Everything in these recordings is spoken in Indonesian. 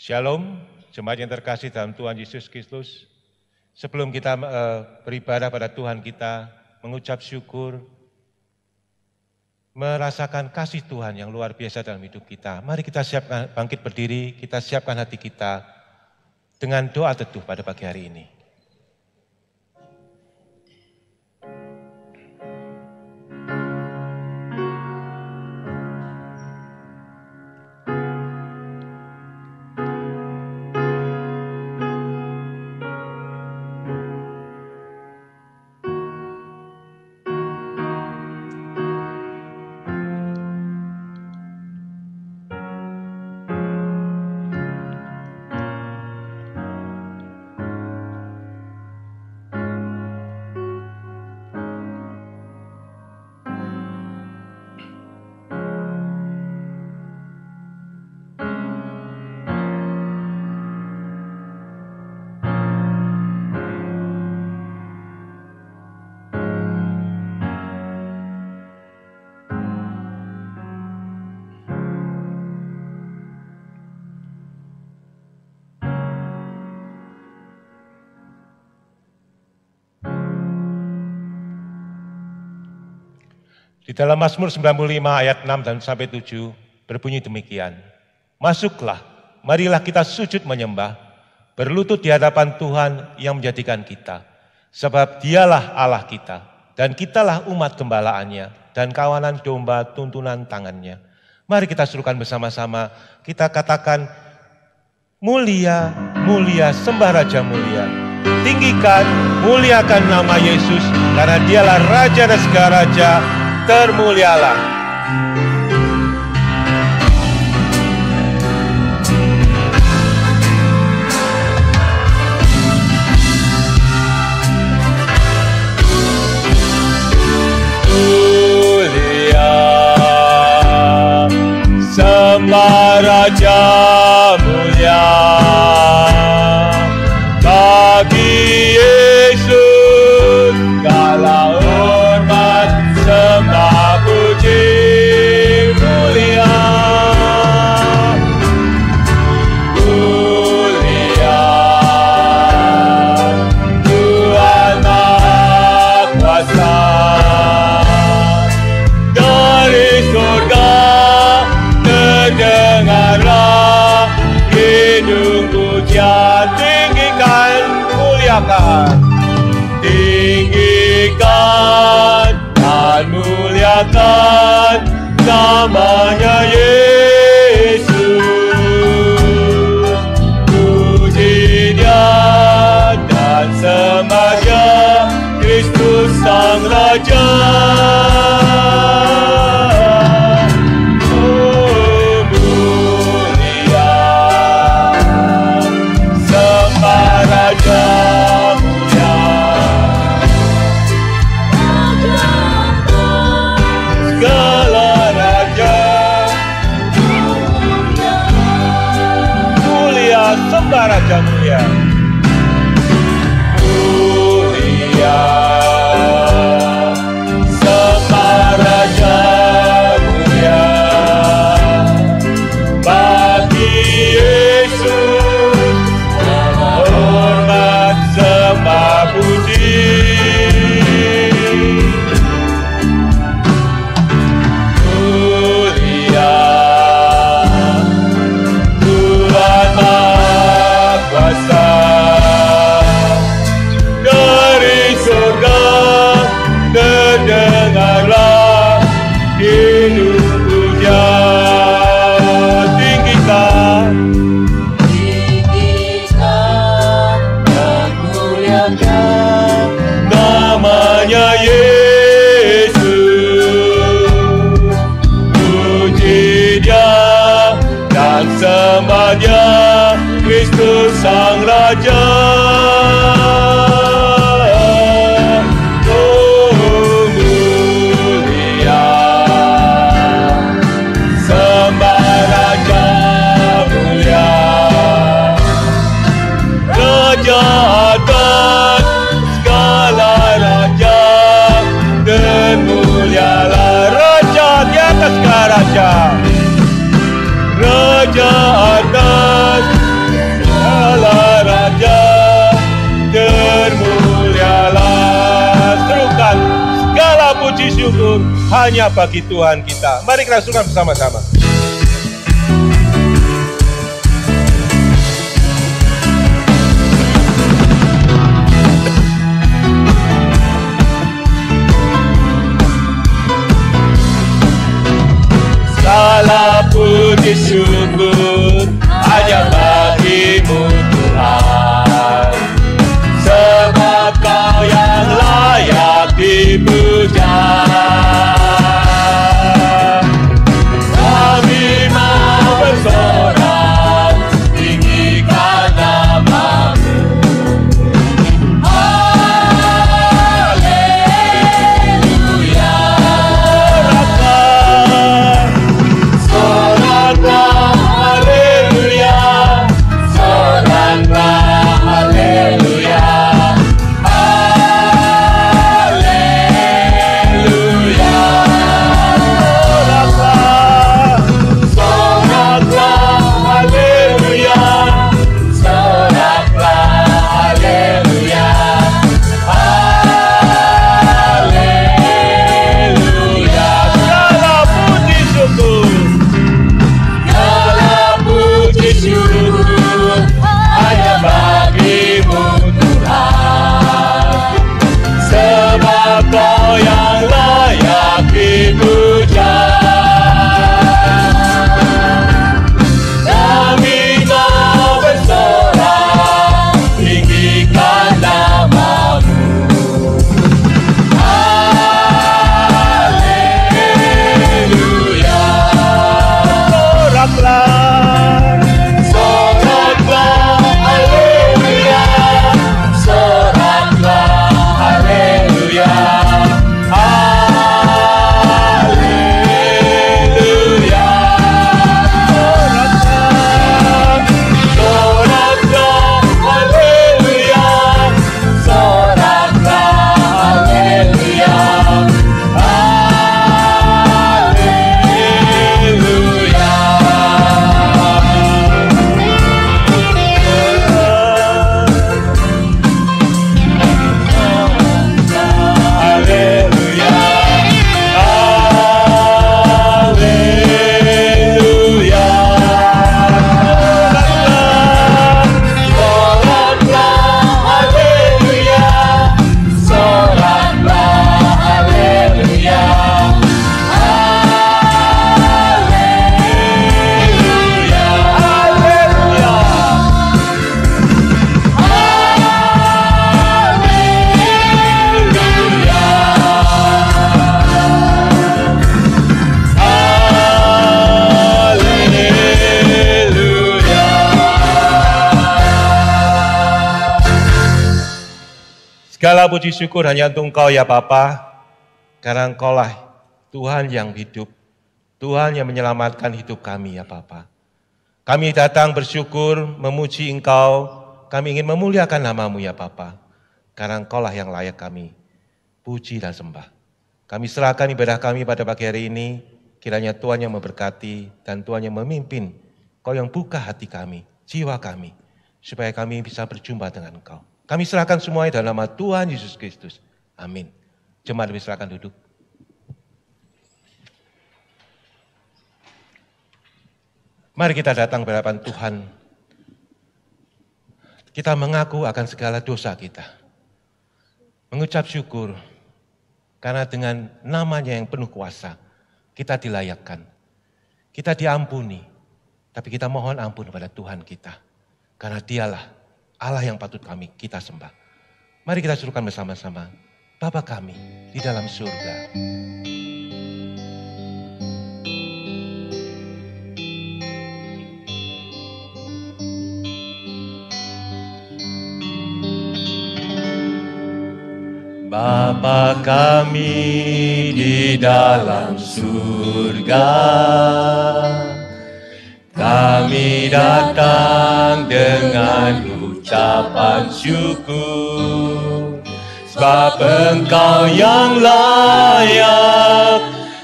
Shalom, jemaat yang terkasih dalam Tuhan Yesus Kristus. Sebelum kita beribadah pada Tuhan kita, mengucap syukur, merasakan kasih Tuhan yang luar biasa dalam hidup kita. Mari kita siapkan, bangkit berdiri, kita siapkan hati kita dengan doa teduh pada pagi hari ini. Di dalam Mazmur 95 ayat 6 dan sampai 7 berbunyi demikian. Masuklah, marilah kita sujud menyembah, berlutut di hadapan Tuhan yang menjadikan kita. Sebab dialah Allah kita, dan kitalah umat gembalaannya, dan kawanan domba tuntunan tangannya. Mari kita serukan bersama-sama, kita katakan, mulia, mulia, sembah Raja mulia. Tinggikan, muliakan nama Yesus, karena dialah Raja dan segala Raja, termulialah. Mulia, sembah Raja mulia, bagi Yesus segala hormat, sembah puji mulia. Mulia Tuhan Maha Kuasa, dari surga terdengarlah hidung pujian. Tinggikan, muliakan, tinggikan dan muliakan namanya Yesus. Puji Dia dan sembah Dia, Kristus Sang Raja. Oh mulia, sembah Raja mulia. Segala raja mulia, sembah Raja mulia. Mulia, sembah Raja mulia, bagi Yesus hormat, sembah puji. Mulia Tuhan Maha Kuasa, dari surga terdengarlah hidung pujian. Tinggikan, tinggikan dan muliakan namanya Yesus. Puji Dia dan sembah Dia, Kristus Sang Raja. Oh mulia, sembah Raja mulia. Raja atas segala raja, termulialah Raja di atas segala raja. Raja atas syukur hanya bagi Tuhan kita. Mari kita langsungkan bersama-sama. Segala puji syukur hanya bagi-Mu Tuhan, sebab Kau yang layak dipuja. Kami mau bersorak tinggikan nama-Mu. Haleluya. Soraklah, haleluya. Soraklah, haleluya. Kau yang layak dipuja. Kami mau bersorak tinggikan nama-Mu. Haleluya. Soraklah, soraklah, haleluya. Soraklah, haleluya. Segala puji syukur hanya untuk Engkau ya Bapa, karena Engkaulah Tuhan yang hidup, Tuhan yang menyelamatkan hidup kami ya Bapa. Kami datang bersyukur, memuji Engkau, kami ingin memuliakan nama-Mu ya Bapa, karena Engkaulah yang layak kami puji dan sembah. Kami serahkan ibadah kami pada pagi hari ini, kiranya Tuhan yang memberkati dan Tuhan yang memimpin, Kau yang buka hati kami, jiwa kami, supaya kami bisa berjumpa dengan Engkau. Kami serahkan semuanya dalam nama Tuhan Yesus Kristus. Amin. Jemaat diserahkan duduk. Mari kita datang ke hadapan Tuhan. Kita mengaku akan segala dosa kita. Mengucap syukur karena dengan nama-Nya yang penuh kuasa kita dilayakkan. Kita diampuni. Tapi kita mohon ampun kepada Tuhan kita. Karena Dialah Allah yang patut kita sembah. Mari kita serukan bersama-sama. Bapa kami di dalam surga. Bapa kami di dalam surga. Kami datang dengan ucapan syukur, sebab Engkau yang layak,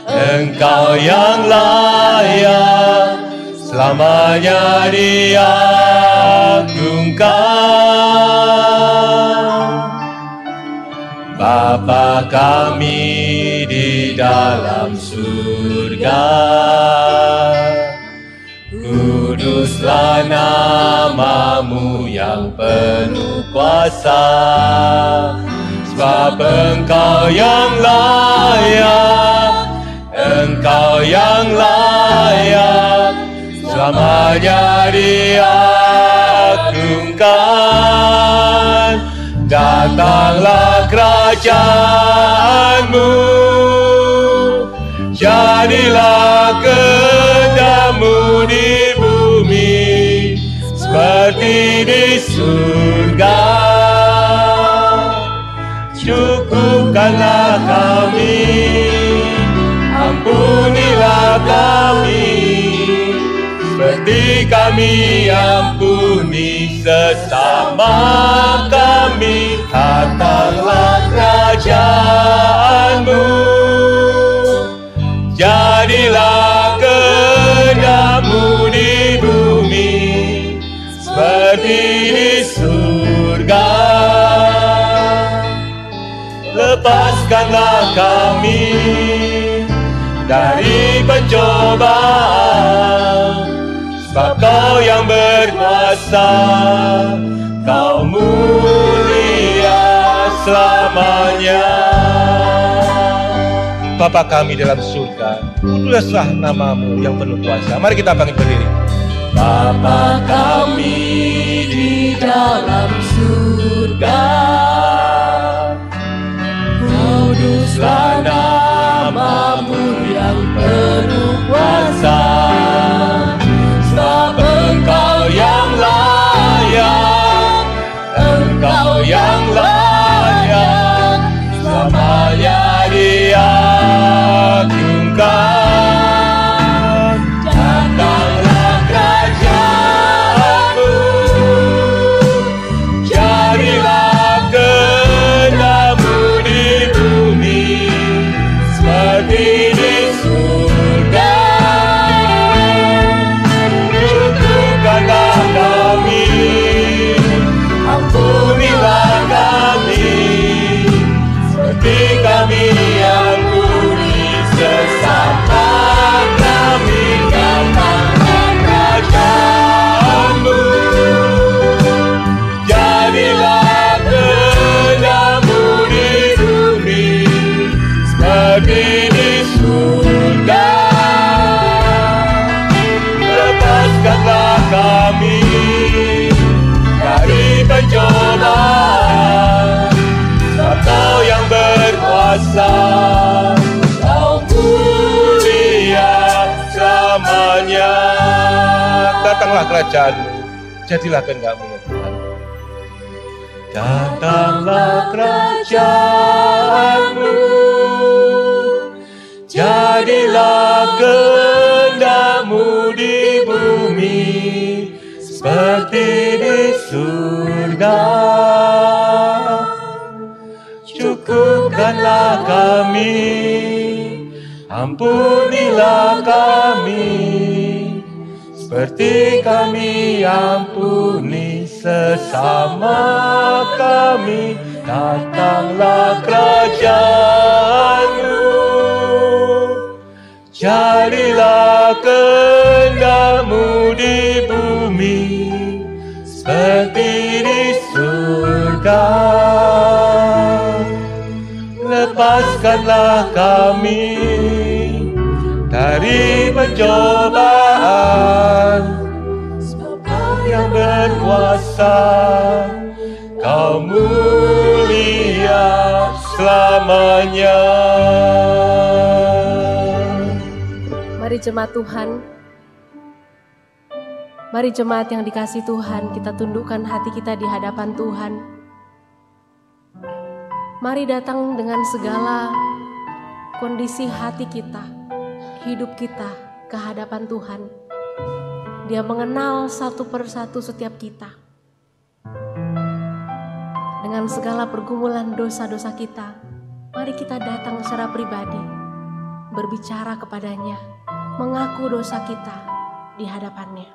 Engkau yang layak, selamanya diagungkan. Bapa kami di dalam dalam surga. Kuduslah namamu yang penuh kuasa, sebab Engkau yang layak, Engkau yang layak, selamanya diagungkan. Datanglah kerajaanmu, jadilah kehendak-Mu di bumi seperti di surga. Cukupkanlah kami, ampunilah kami, seperti kami ampuni sesama kami. Datanglah kerajaanmu, jadilah kehendak-Mu di bumi seperti di surga. Lepaskanlah kami dari pencobaan, sebab Kau yang berkuasa, Kau mulia selamanya. Bapa kami dalam surga, kuduslah namamu yang penuh kuasa. Mari kita bangkit berdiri. Bapa kami di dalam surga, kuduslah namamu yang penuh kuasa, sebab Engkau yang layak, Engkau yang layak, selamanya diagungkan. Datanglah kerajaanmu, jadilah kehendak-Mu di bumi seperti di surga. Cukupkanlah kami, ampunilah kami, seperti kami ampuni sesama kami. Datanglah kerajaanmu, jadilah kehendak-Mu di bumi seperti di surga. Lepaskanlah kami dari pencobaan, sebab Kau yang berkuasa, Kau mulia selamanya. Datanglah kerajaan-Mu, jadilah kehendak-Mu ya Tuhan. Datanglah kerajaanmu, jadilah kehendak-Mu di bumi seperti di surga. Cukupkanlah kami, ampunilah kami, seperti kami ampuni sesama kami. Datanglah kerajaan-Mu, jadilah kehendak-Mu di bumi seperti di surga. Lepaskanlah kami dari pencobaan, sebab Kau yang berkuasa, Kau mulia selamanya. Mari jemaat Tuhan, mari jemaat yang dikasihi Tuhan, kita tundukkan hati kita di hadapan Tuhan. Mari datang dengan segala kondisi hati kita, hidup kita ke hadapan Tuhan. Dia mengenal satu persatu setiap kita. Dengan segala pergumulan dosa-dosa kita, mari kita datang secara pribadi, berbicara kepadanya, mengaku dosa kita di hadapannya.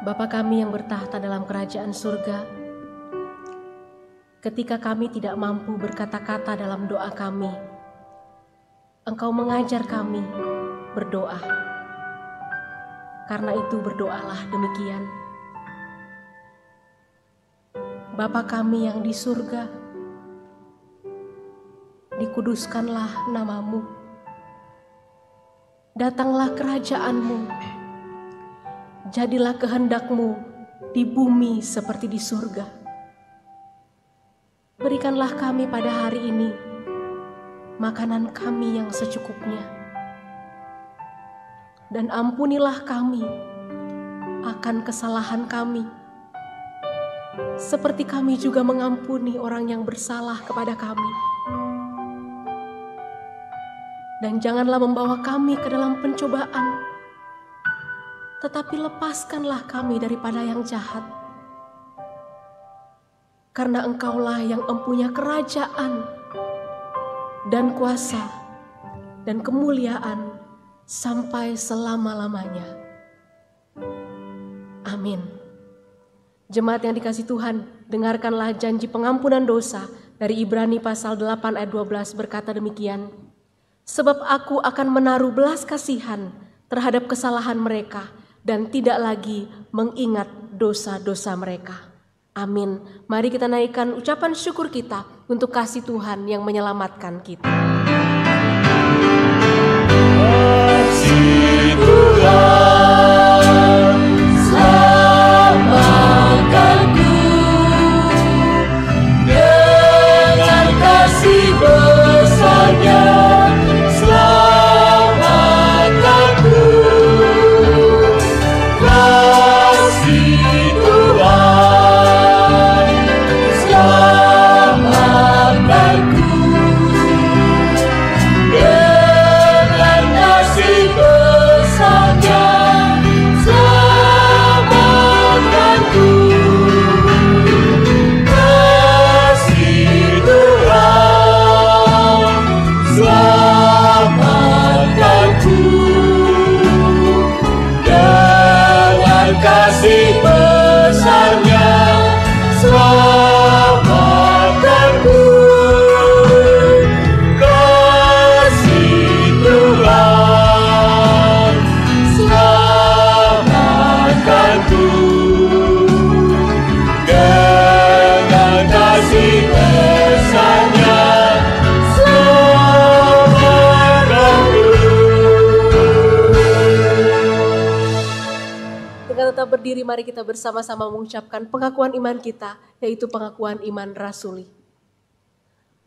Bapa kami yang bertahta dalam kerajaan surga, ketika kami tidak mampu berkata-kata dalam doa kami, Engkau mengajar kami berdoa. Karena itu berdoalah demikian. Bapa kami yang di surga, dikuduskanlah namamu. Datanglah kerajaan-Mu. Jadilah kehendak-Mu di bumi seperti di surga. Berikanlah kami pada hari ini makanan kami yang secukupnya. Dan ampunilah kami akan kesalahan kami, seperti kami juga mengampuni orang yang bersalah kepada kami. Dan janganlah membawa kami ke dalam pencobaan, tetapi lepaskanlah kami daripada yang jahat. Karena Engkaulah yang empunya kerajaan dan kuasa dan kemuliaan sampai selama-lamanya. Amin. Jemaat yang dikasihi Tuhan, dengarkanlah janji pengampunan dosa dari Ibrani pasal 8 ayat 12 berkata demikian. Sebab aku akan menaruh belas kasihan terhadap kesalahan mereka dan tidak lagi mengingat dosa-dosa mereka. Amin. Mari kita naikkan ucapan syukur kita untuk kasih Tuhan yang menyelamatkan kita. Kasih Tuhan, selamatkanku dengan kasih besarnya. Berdiri, mari kita bersama-sama mengucapkan pengakuan iman kita, yaitu pengakuan iman rasuli.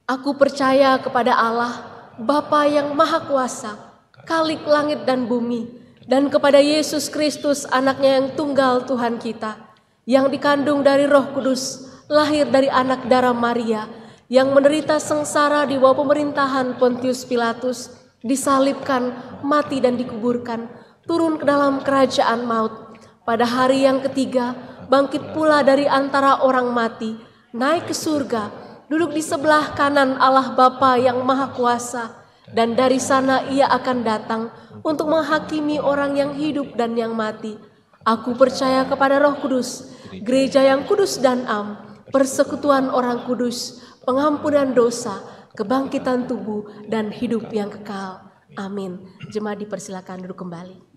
Aku percaya kepada Allah, Bapa yang Maha Kuasa, Khalik langit dan bumi, dan kepada Yesus Kristus, anaknya yang tunggal Tuhan kita, yang dikandung dari Roh Kudus, lahir dari anak darah Maria, yang menderita sengsara di bawah pemerintahan Pontius Pilatus, disalibkan, mati dan dikuburkan, turun ke dalam kerajaan maut. Pada hari yang ketiga, bangkit pula dari antara orang mati, naik ke surga, duduk di sebelah kanan Allah Bapa yang Maha Kuasa, dan dari sana Ia akan datang untuk menghakimi orang yang hidup dan yang mati. Aku percaya kepada Roh Kudus, gereja yang kudus dan am, persekutuan orang kudus, pengampunan dosa, kebangkitan tubuh, dan hidup yang kekal. Amin. Jemaat dipersilakan duduk kembali.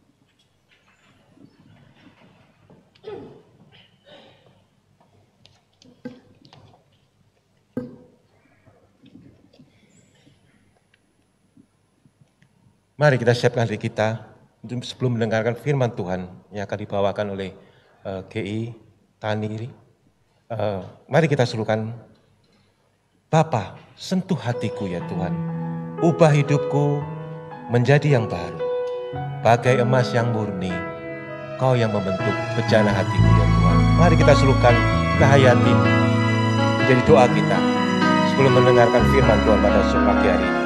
Mari kita siapkan diri kita sebelum mendengarkan firman Tuhan yang akan dibawakan oleh GI Tani. Mari kita serukan, Bapa, sentuh hatiku ya Tuhan, ubah hidupku menjadi yang baru, bagai emas yang murni, Kau yang membentuk bejana hatiku ya Tuhan. Mari kita serukan Kahayati menjadi doa kita sebelum mendengarkan firman Tuhan pada pagi hari ini.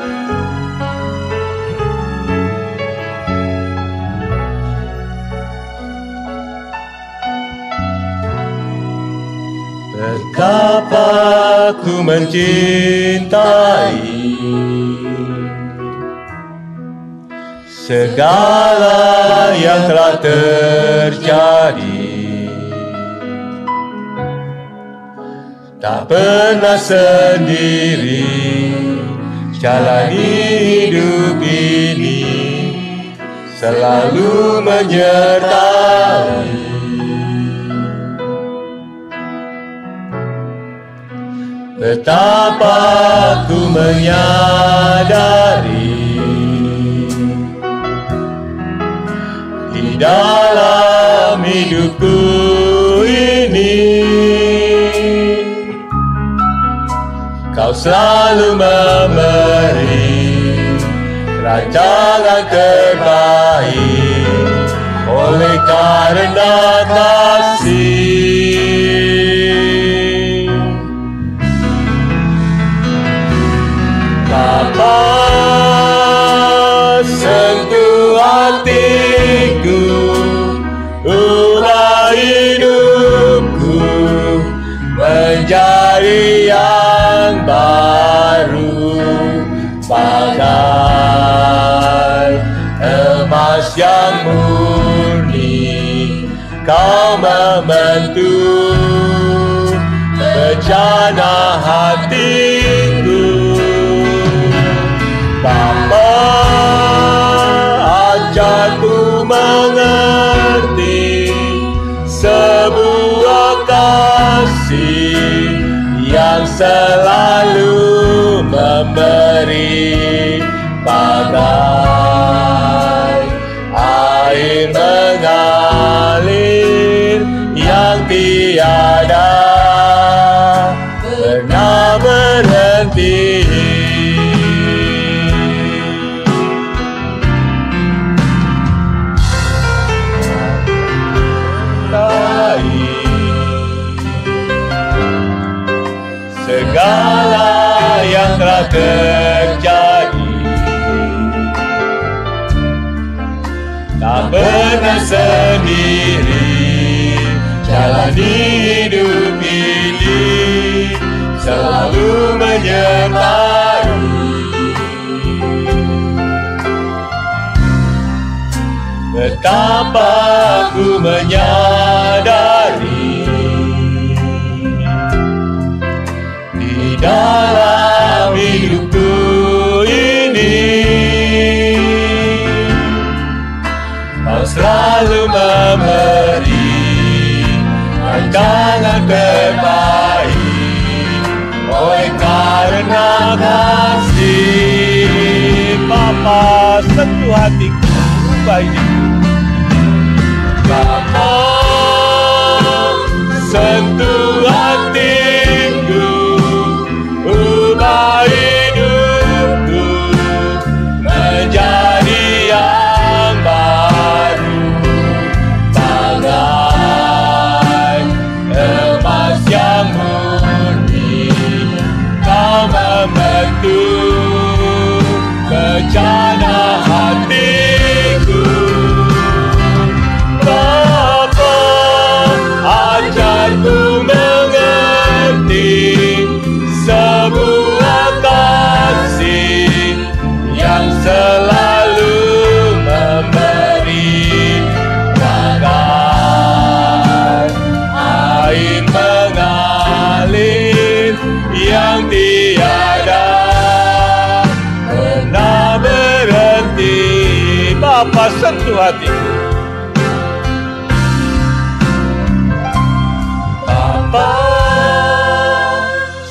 Betapa ku mencintai segala yang telah terjadi, Tak pernah sendiri jalani hidup ini, selalu menyertai. Betapa ku menyadari di dalam hidupku ini, Kau selalu memberi rancangan terbaik oleh karena kasih. Bapa, sentuh hatiku, ubah hidupku menjadi yang baru, bagai emas yang murni. Kau membentuk rencana hatiku. Bapa, ajarku mengerti sebuah kasih yang selalu memberi, bagai air mengalir yang tiada pernah berhenti. Segala yang telah terjadi tak pernah sendiri jalani hidup ini, selalu menyertai. Betapa ku menyadari di dalam hidupku ini, Kau selalu memberi rancangan terbaik oleh karena kasih. Bapa, sentuh hatiku, ubah hidupku. Bapa, sentuh hatiku, ubah hidupku menjadi yang baru, bagai emas yang murni. Kau membentuk rencana hatiku. Bapa, ajarku mengerti sebuah kasih yang selalu memberi, bagai air mengalir yang tiada pernah berhenti. Bapa, sentuh hatiku. Bapa,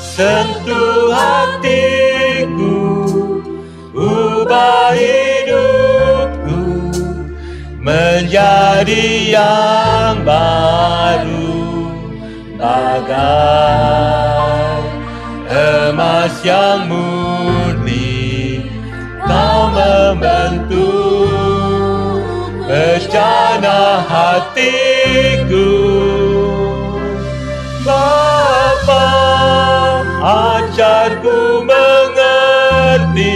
sentuh hatiku, ubah hidupku menjadi yang baru, bagai emas yang murni. Kau membentuk rencana hatiku. Bapa, ajarku mengerti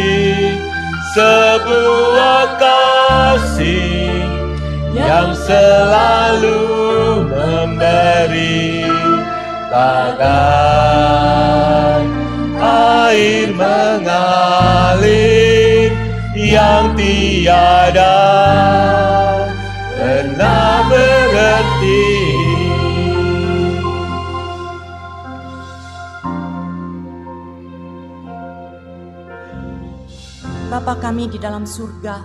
sebuah kasih yang selalu memberi, bagai air mengalir yang tiada pernah berhenti. Bapa kami di dalam surga,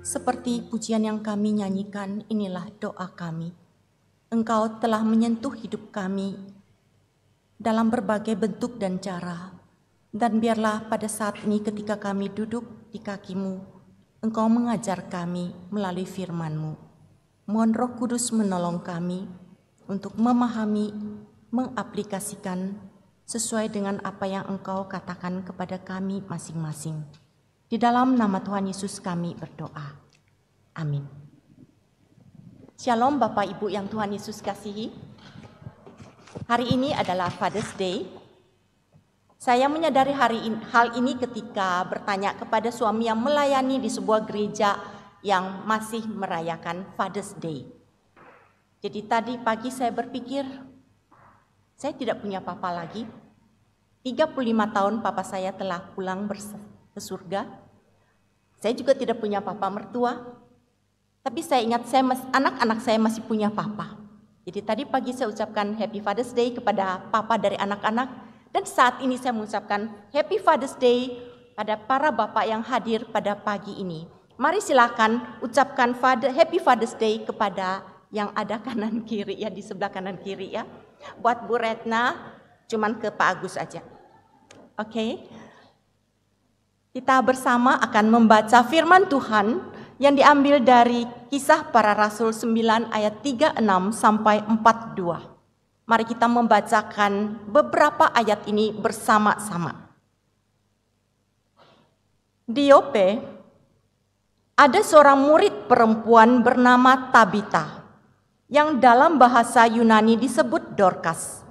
seperti pujian yang kami nyanyikan, inilah doa kami. Engkau telah menyentuh hidup kami dalam berbagai bentuk dan cara. Dan biarlah pada saat ini ketika kami duduk di kaki-Mu, Engkau mengajar kami melalui firman-Mu. Mohon Roh Kudus menolong kami untuk memahami, mengaplikasikan sesuai dengan apa yang Engkau katakan kepada kami masing-masing. Di dalam nama Tuhan Yesus kami berdoa. Amin. Shalom Bapak Ibu yang Tuhan Yesus kasihi. Hari ini adalah Father's Day. Saya menyadari hal ini ketika bertanya kepada suami yang melayani di sebuah gereja yang masih merayakan Father's Day. Jadi tadi pagi saya berpikir, saya tidak punya papa lagi. 35 tahun papa saya telah pulang ke surga. Saya juga tidak punya papa mertua. Tapi saya ingat anak-anak saya masih punya papa. Jadi tadi pagi saya ucapkan Happy Father's Day kepada papa dari anak-anak. Dan saat ini saya mengucapkan Happy Father's Day pada para bapak yang hadir pada pagi ini. Mari silakan ucapkan Happy Father's Day kepada yang ada kanan kiri ya, di sebelah kanan kiri ya. Buat Bu Retna, cuman ke Pak Agus aja. Oke. Kita bersama akan membaca firman Tuhan yang diambil dari Kisah Para Rasul 9 ayat 36 sampai 42. Mari kita membacakan beberapa ayat ini bersama-sama. Di Yope, ada seorang murid perempuan bernama Tabita, yang dalam bahasa Yunani disebut Dorcas.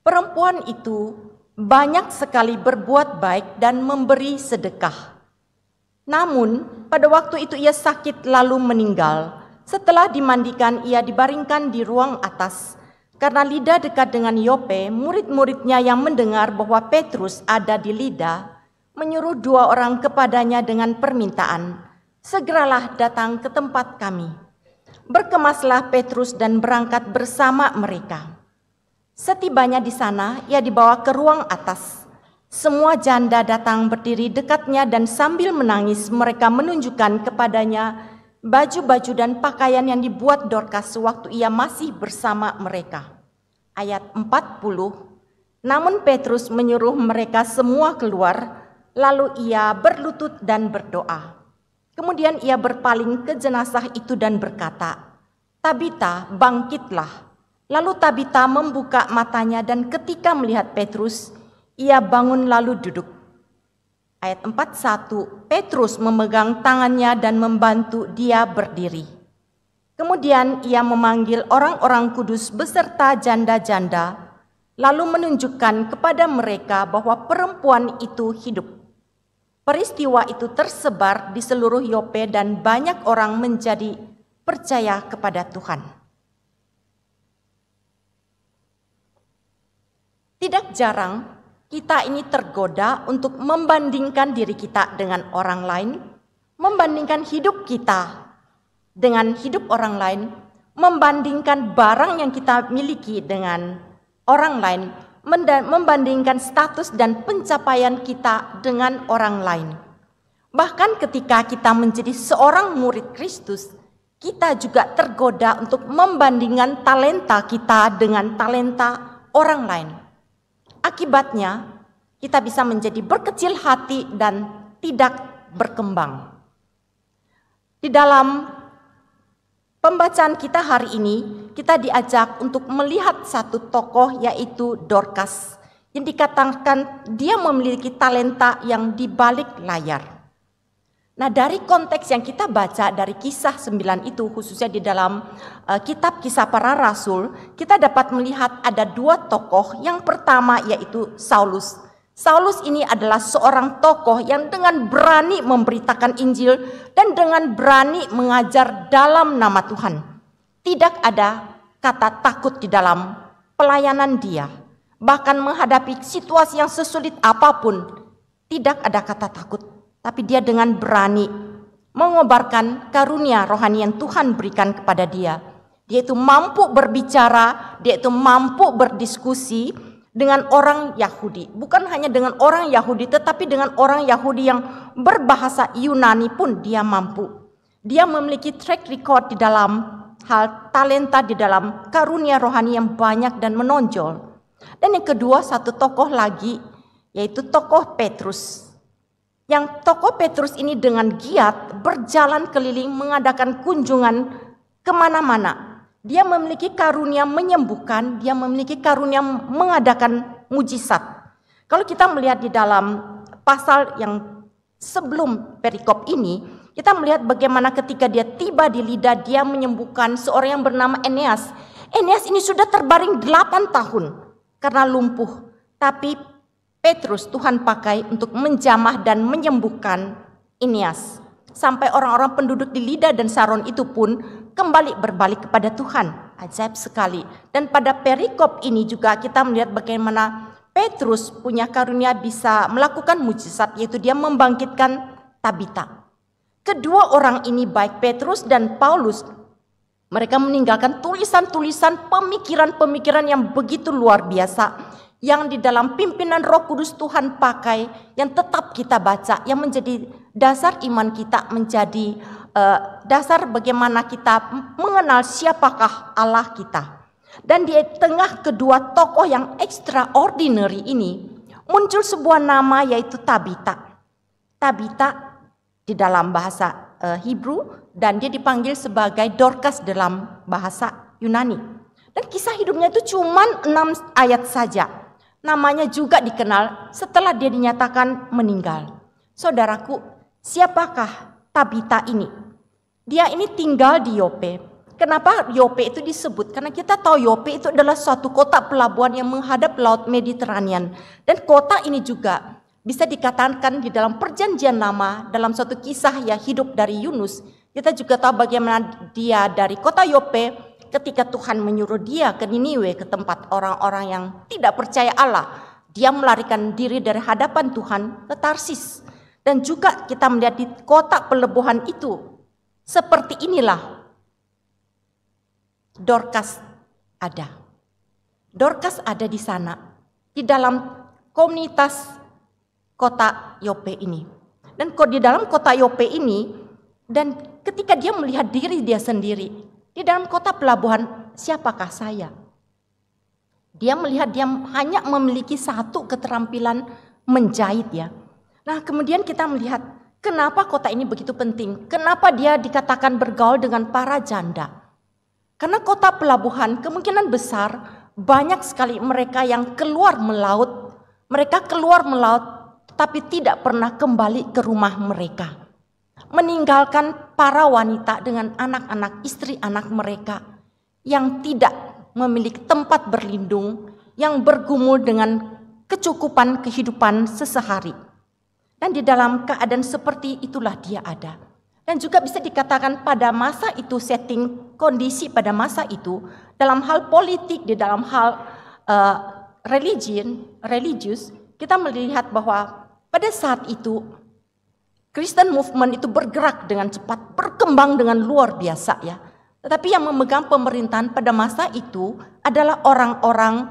Perempuan itu banyak sekali berbuat baik dan memberi sedekah. Namun, pada waktu itu ia sakit lalu meninggal. Setelah dimandikan, ia dibaringkan di ruang atas. Karena Lida dekat dengan Yope, murid-muridnya yang mendengar bahwa Petrus ada di Lida, menyuruh 2 orang kepadanya dengan permintaan, "Segeralah datang ke tempat kami." Berkemaslah Petrus dan berangkat bersama mereka. Setibanya di sana, ia dibawa ke ruang atas. Semua janda datang berdiri dekatnya dan sambil menangis mereka menunjukkan kepadanya baju-baju dan pakaian yang dibuat Dorcas sewaktu ia masih bersama mereka. Ayat 40, namun Petrus menyuruh mereka semua keluar, lalu ia berlutut dan berdoa. Kemudian ia berpaling ke jenazah itu dan berkata, "Tabita, bangkitlah." Lalu Tabita membuka matanya dan ketika melihat Petrus, ia bangun lalu duduk. Ayat 41, Petrus memegang tangannya dan membantu dia berdiri. Kemudian ia memanggil orang-orang kudus beserta janda-janda, lalu menunjukkan kepada mereka bahwa perempuan itu hidup. Peristiwa itu tersebar di seluruh Yope dan banyak orang menjadi percaya kepada Tuhan. Tidak jarang kita ini tergoda untuk membandingkan diri kita dengan orang lain, membandingkan hidup kita dengan hidup orang lain, membandingkan barang yang kita miliki dengan orang lain, membandingkan status dan pencapaian kita dengan orang lain. Bahkan ketika kita menjadi seorang murid Kristus, kita juga tergoda untuk membandingkan talenta kita dengan talenta orang lain. Akibatnya, kita bisa menjadi berkecil hati dan tidak berkembang. Di dalam pembacaan kita hari ini, kita diajak untuk melihat satu tokoh yaitu Dorcas, yang dikatakan dia memiliki talenta yang di balik layar. Nah, dari konteks yang kita baca dari Kisah 9 itu, khususnya di dalam kitab Kisah Para Rasul, kita dapat melihat ada 2 tokoh. Yang pertama yaitu Saulus. Saulus ini adalah seorang tokoh yang dengan berani memberitakan Injil dan dengan berani mengajar dalam nama Tuhan. Tidak ada kata takut di dalam pelayanan dia. Bahkan menghadapi situasi yang sesulit apapun, tidak ada kata takut. Tapi dia dengan berani mengobarkan karunia rohani yang Tuhan berikan kepada dia. Dia itu mampu berbicara, dia itu mampu berdiskusi dengan orang Yahudi. Bukan hanya dengan orang Yahudi, tetapi dengan orang Yahudi yang berbahasa Yunani pun dia mampu. Dia memiliki track record di dalam hal talenta, di dalam karunia rohani yang banyak dan menonjol. Dan yang kedua, satu tokoh lagi, yaitu tokoh Petrus. Yang tokoh Petrus ini dengan giat berjalan keliling mengadakan kunjungan kemana-mana. Dia memiliki karunia menyembuhkan, dia memiliki karunia mengadakan mujizat. Kalau kita melihat di dalam pasal yang sebelum perikop ini, kita melihat bagaimana ketika dia tiba di Lida, dia menyembuhkan seorang yang bernama Eneas. Eneas ini sudah terbaring 8 tahun karena lumpuh. Tapi Petrus Tuhan pakai untuk menjamah dan menyembuhkan Eneas. Sampai orang-orang penduduk di Lida dan Saron itu pun kembali berbalik kepada Tuhan. Ajaib sekali. Dan pada perikop ini juga kita melihat bagaimana Petrus punya karunia bisa melakukan mujizat, yaitu dia membangkitkan Tabita. Kedua orang ini, baik Petrus dan Paulus, mereka meninggalkan tulisan-tulisan, pemikiran-pemikiran yang begitu luar biasa, yang di dalam pimpinan Roh Kudus Tuhan pakai, yang tetap kita baca, yang menjadi dasar iman kita, menjadi dasar bagaimana kita mengenal siapakah Allah kita. Dan di tengah kedua tokoh yang extraordinary ini muncul sebuah nama, yaitu Tabita. Tabita di dalam bahasa Hebrew, dan dia dipanggil sebagai Dorcas dalam bahasa Yunani. Dan kisah hidupnya itu cuma 6 ayat saja. Namanya juga dikenal setelah dia dinyatakan meninggal. Saudaraku, siapakah Tabita ini? Dia ini tinggal di Yope. Kenapa Yope itu disebut? Karena kita tahu Yope itu adalah suatu kota pelabuhan yang menghadap Laut Mediterranean. Dan kota ini juga bisa dikatakan di dalam perjanjian lama, dalam suatu kisah ya hidup dari Yunus. Kita juga tahu bagaimana dia dari kota Yope ketika Tuhan menyuruh dia ke Niniwe, ke tempat orang-orang yang tidak percaya Allah. Dia melarikan diri dari hadapan Tuhan ke Tarsis. Dan juga kita melihat di kota pelabuhan itu, seperti inilah Dorcas ada. Dorcas ada di sana, di dalam komunitas kota Yope ini. Dan di dalam kota Yope ini, dan ketika dia melihat diri dia sendiri, di dalam kota pelabuhan, siapakah saya? Dia melihat dia hanya memiliki satu keterampilan menjahit ya. Nah kemudian kita melihat kenapa kota ini begitu penting. Kenapa dia dikatakan bergaul dengan para janda. Karena kota pelabuhan kemungkinan besar banyak sekali mereka yang keluar melaut. Mereka keluar melaut tapi tidak pernah kembali ke rumah mereka. Meninggalkan para wanita dengan anak-anak, istri anak mereka yang tidak memiliki tempat berlindung, yang bergumul dengan kecukupan kehidupan sesehari. Dan di dalam keadaan seperti itulah dia ada. Dan juga bisa dikatakan pada masa itu, setting kondisi pada masa itu, dalam hal politik, di dalam hal religius, kita melihat bahwa pada saat itu Kristen movement itu bergerak dengan cepat, berkembang dengan luar biasa ya. Tetapi yang memegang pemerintahan pada masa itu adalah orang-orang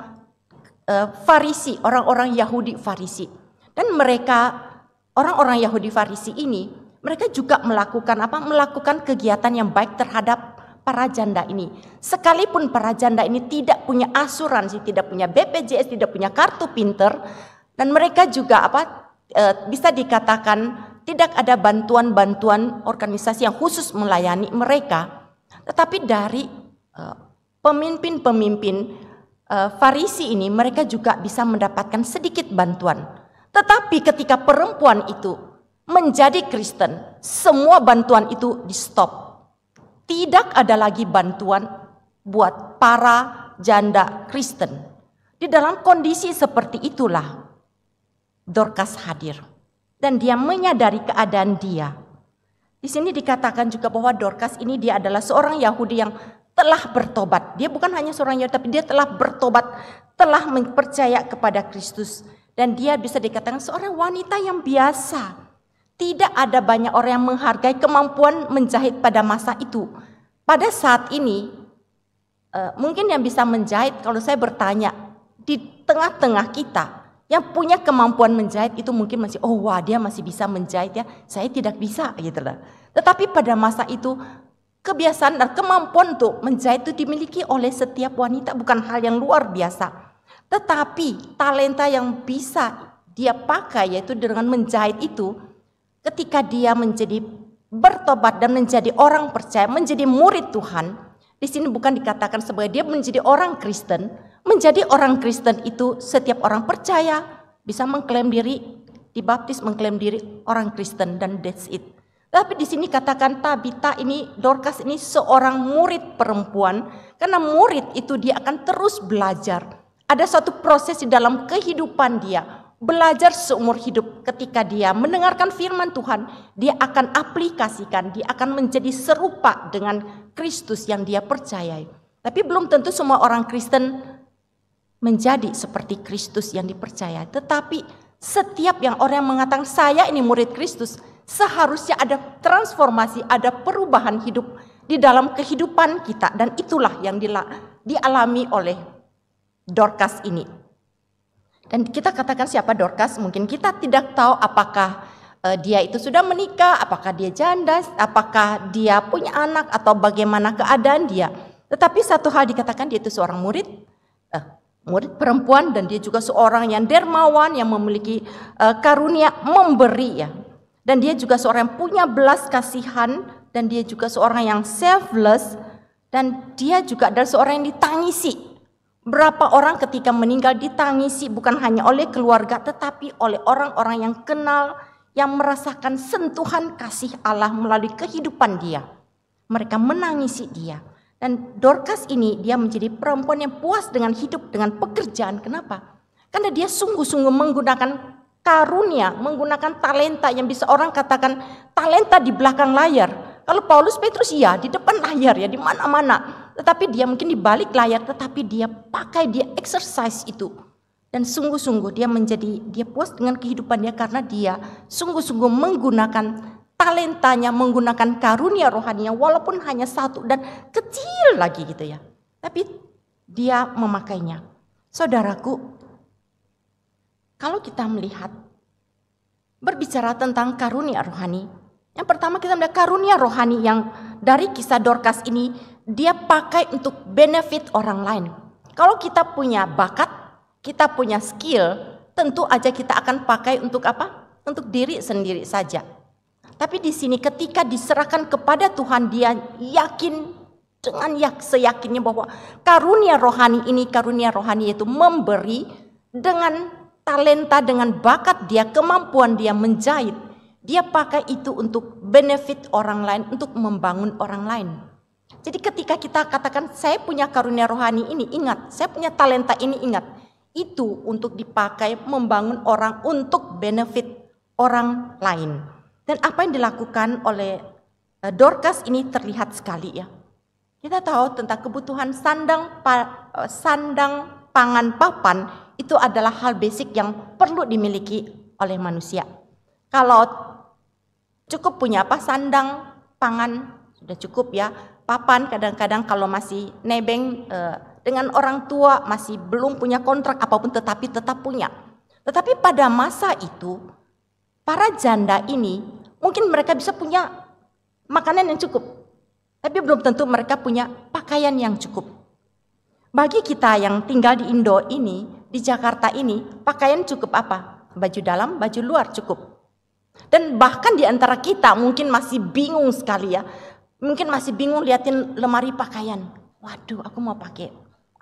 Farisi, orang-orang Yahudi Farisi. Dan mereka, orang-orang Yahudi Farisi ini, mereka juga melakukan kegiatan yang baik terhadap para janda ini. Sekalipun para janda ini tidak punya asuransi, tidak punya BPJS, tidak punya kartu pinter, dan mereka juga bisa dikatakan tidak ada bantuan-bantuan organisasi yang khusus melayani mereka. Tetapi dari pemimpin-pemimpin Farisi ini, mereka juga bisa mendapatkan sedikit bantuan. Tetapi ketika perempuan itu menjadi Kristen, semua bantuan itu di stop. Tidak ada lagi bantuan buat para janda Kristen. Di dalam kondisi seperti itulah Dorcas hadir. Dan dia menyadari keadaan dia. Di sini dikatakan juga bahwa Dorcas ini dia adalah seorang Yahudi yang telah bertobat. Dia bukan hanya seorang Yahudi, tapi dia telah bertobat, telah percaya kepada Kristus. Dan dia bisa dikatakan seorang wanita yang biasa. Tidak ada banyak orang yang menghargai kemampuan menjahit pada masa itu. Pada saat ini, mungkin yang bisa menjahit, kalau saya bertanya, di tengah-tengah kita, Yang punya kemampuan menjahit itu mungkin masih, oh wah dia masih bisa menjahit ya, saya tidak bisa gitu lah. Tetapi pada masa itu kebiasaan dan kemampuan untuk menjahit itu dimiliki oleh setiap wanita, bukan hal yang luar biasa. Tetapi talenta yang bisa dia pakai yaitu dengan menjahit itu, ketika dia menjadi bertobat dan menjadi orang percaya, menjadi murid Tuhan, di sini bukan dikatakan sebagai dia menjadi orang Kristen. Menjadi orang Kristen itu setiap orang percaya bisa mengklaim diri, dibaptis mengklaim diri orang Kristen dan that's it. Tapi di sini katakan Tabita ini, Dorcas ini seorang murid perempuan, karena murid itu dia akan terus belajar. Ada satu proses di dalam kehidupan dia, belajar seumur hidup. Ketika dia mendengarkan firman Tuhan, dia akan aplikasikan, dia akan menjadi serupa dengan Kristus yang dia percayai. Tapi belum tentu semua orang Kristen menjadi seperti Kristus yang dipercaya. Tetapi setiap yang orang yang mengatakan saya ini murid Kristus, seharusnya ada transformasi, ada perubahan hidup di dalam kehidupan kita. Dan itulah yang dialami oleh Dorcas ini. Dan kita katakan siapa Dorcas, mungkin kita tidak tahu apakah dia itu sudah menikah, apakah dia janda, apakah dia punya anak atau bagaimana keadaan dia. Tetapi satu hal dikatakan, dia itu seorang murid perempuan, dan dia juga seorang yang dermawan, yang memiliki karunia memberi ya. Dan dia juga seorang yang punya belas kasihan, dan dia juga seorang yang selfless, dan dia juga adalah seorang yang ditangisi. Berapa orang ketika meninggal ditangisi bukan hanya oleh keluarga, tetapi oleh orang-orang yang kenal, yang merasakan sentuhan kasih Allah melalui kehidupan dia. Mereka menangisi dia. Dan Dorcas ini dia menjadi perempuan yang puas dengan hidup, dengan pekerjaan. Kenapa? Karena dia sungguh-sungguh menggunakan karunia, menggunakan talenta yang bisa orang katakan talenta di belakang layar. Kalau Paulus, Petrus ya di depan layar ya, di mana-mana. Tetapi dia mungkin di balik layar, tetapi dia pakai, dia exercise itu. Dan sungguh-sungguh dia puas dengan kehidupan dia karena dia sungguh-sungguh menggunakan talentanya, menggunakan karunia rohaninya, walaupun hanya satu dan kecil lagi gitu ya. Tapi dia memakainya. Saudaraku, kalau kita melihat, berbicara tentang karunia rohani, yang pertama kita melihat karunia rohani yang dari kisah Dorcas ini, dia pakai untuk benefit orang lain. Kalau kita punya bakat, kita punya skill, tentu aja kita akan pakai untuk apa? Untuk diri sendiri saja. Tapi di sini ketika diserahkan kepada Tuhan, dia yakin dengan seyakinnya bahwa karunia rohani ini, karunia rohani itu memberi dengan talenta, dengan bakat dia, kemampuan dia menjahit. Dia pakai itu untuk benefit orang lain, untuk membangun orang lain. Jadi ketika kita katakan saya punya karunia rohani ini, ingat, saya punya talenta ini, ingat. Itu untuk dipakai membangun orang, untuk benefit orang lain. Dan apa yang dilakukan oleh Dorcas ini terlihat sekali ya. Kita tahu tentang kebutuhan sandang, pangan, papan, itu adalah hal basic yang perlu dimiliki oleh manusia. Kalau cukup punya apa? Sandang, pangan, sudah cukup ya. Papan kadang-kadang kalau masih nebeng dengan orang tua, masih belum punya kontrak apapun, tetapi tetap punya. Tetapi pada masa itu, para janda ini mungkin mereka bisa punya makanan yang cukup, tapi belum tentu mereka punya pakaian yang cukup. Bagi kita yang tinggal di Indo ini, di Jakarta ini, pakaian cukup apa? Baju dalam, baju luar cukup. Dan bahkan di antara kita mungkin masih bingung sekali ya, mungkin masih bingung liatin lemari pakaian. Waduh, aku mau pakai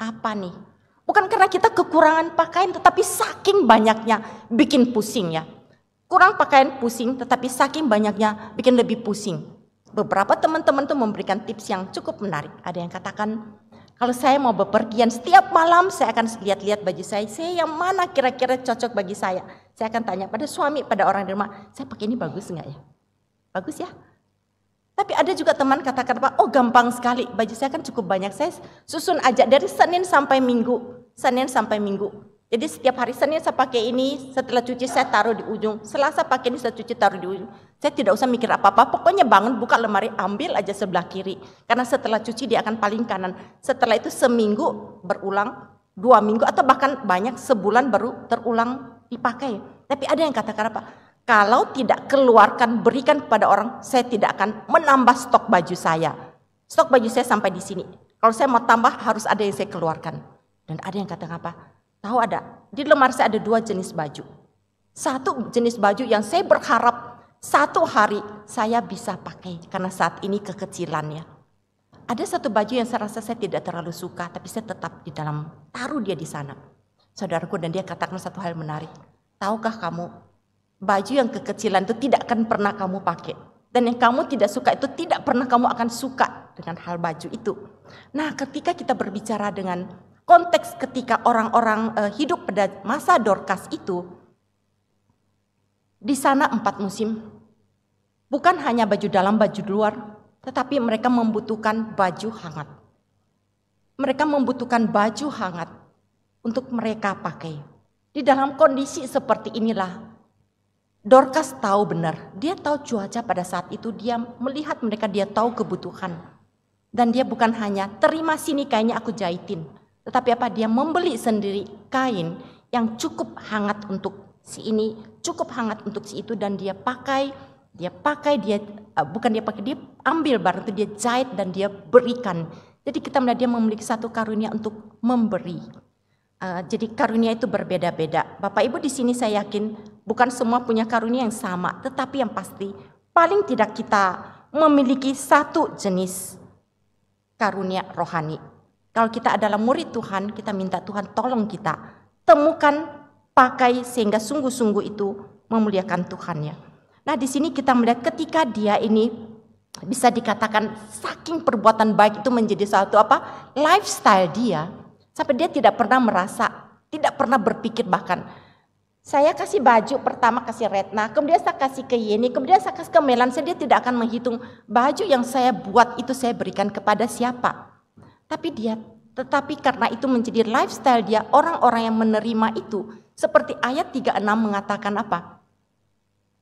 apa nih? Bukan karena kita kekurangan pakaian, tetapi saking banyaknya bikin pusing ya. Kurang pakaian pusing, tetapi saking banyaknya bikin lebih pusing. Beberapa teman-teman tuh memberikan tips yang cukup menarik. Ada yang katakan, kalau saya mau bepergian setiap malam, saya akan lihat-lihat baju saya yang mana kira-kira cocok bagi saya. Saya akan tanya pada suami, pada orang di rumah, saya pakai ini bagus nggak ya? Bagus ya? Tapi ada juga teman katakan, oh gampang sekali, baju saya kan cukup banyak, saya susun aja dari Senin sampai Minggu. Senin sampai Minggu. Jadi setiap hari Senin saya pakai ini, setelah cuci saya taruh di ujung. Selasa pakai ini, saya cuci taruh di ujung. Saya tidak usah mikir apa-apa, pokoknya bangun, buka lemari, ambil aja sebelah kiri. Karena setelah cuci dia akan paling kanan. Setelah itu seminggu berulang, 2 minggu, atau bahkan banyak sebulan baru terulang dipakai. Tapi ada yang katakan apa? Kalau tidak keluarkan, berikan kepada orang, saya tidak akan menambah stok baju saya. Stok baju saya sampai di sini. Kalau saya mau tambah harus ada yang saya keluarkan. Dan ada yang katakan apa? Tahu ada, di lemari saya ada 2 jenis baju. Satu jenis baju yang saya berharap satu hari saya bisa pakai karena saat ini kekecilannya. Ada satu baju yang saya rasa saya tidak terlalu suka, tapi saya tetap di dalam taruh dia di sana. Saudaraku, dan dia katakan satu hal menarik. Tahukah kamu, baju yang kekecilan itu tidak akan pernah kamu pakai. Dan yang kamu tidak suka itu tidak pernah kamu akan suka dengan hal baju itu. Nah, ketika kita berbicara dengan konteks ketika orang-orang hidup pada masa Dorcas itu, di sana 4 musim. Bukan hanya baju dalam, baju luar, tetapi mereka membutuhkan baju hangat. Mereka membutuhkan baju hangat untuk mereka pakai. Di dalam kondisi seperti inilah, Dorcas tahu benar, dia tahu cuaca pada saat itu, dia melihat mereka, dia tahu kebutuhan. Dan dia bukan hanya terima sini kainnya aku jahitin, tetapi apa, dia membeli sendiri kain yang cukup hangat untuk si ini, cukup hangat untuk si itu, dan dia ambil barang itu, dia jahit dan dia berikan. Jadi kita melihat dia memiliki satu karunia untuk memberi. Jadi karunia itu berbeda-beda. Bapak Ibu di sini saya yakin bukan semua punya karunia yang sama, tetapi yang pasti paling tidak kita memiliki satu jenis karunia rohani. Kalau kita adalah murid Tuhan, kita minta Tuhan tolong kita temukan, pakai sehingga sungguh-sungguh itu memuliakan Tuhan ya. Nah di sini kita melihat ketika dia ini bisa dikatakan saking perbuatan baik itu menjadi satu apa? Lifestyle dia. Sampai dia tidak pernah merasa, tidak pernah berpikir bahkan saya kasih baju pertama kasih Retna, kemudian saya kasih ke Yeni, kemudian saya kasih ke Melan. Dia tidak akan menghitung baju yang saya buat itu saya berikan kepada siapa. Tetapi karena itu menjadi lifestyle dia, orang-orang yang menerima itu seperti ayat 36 mengatakan apa?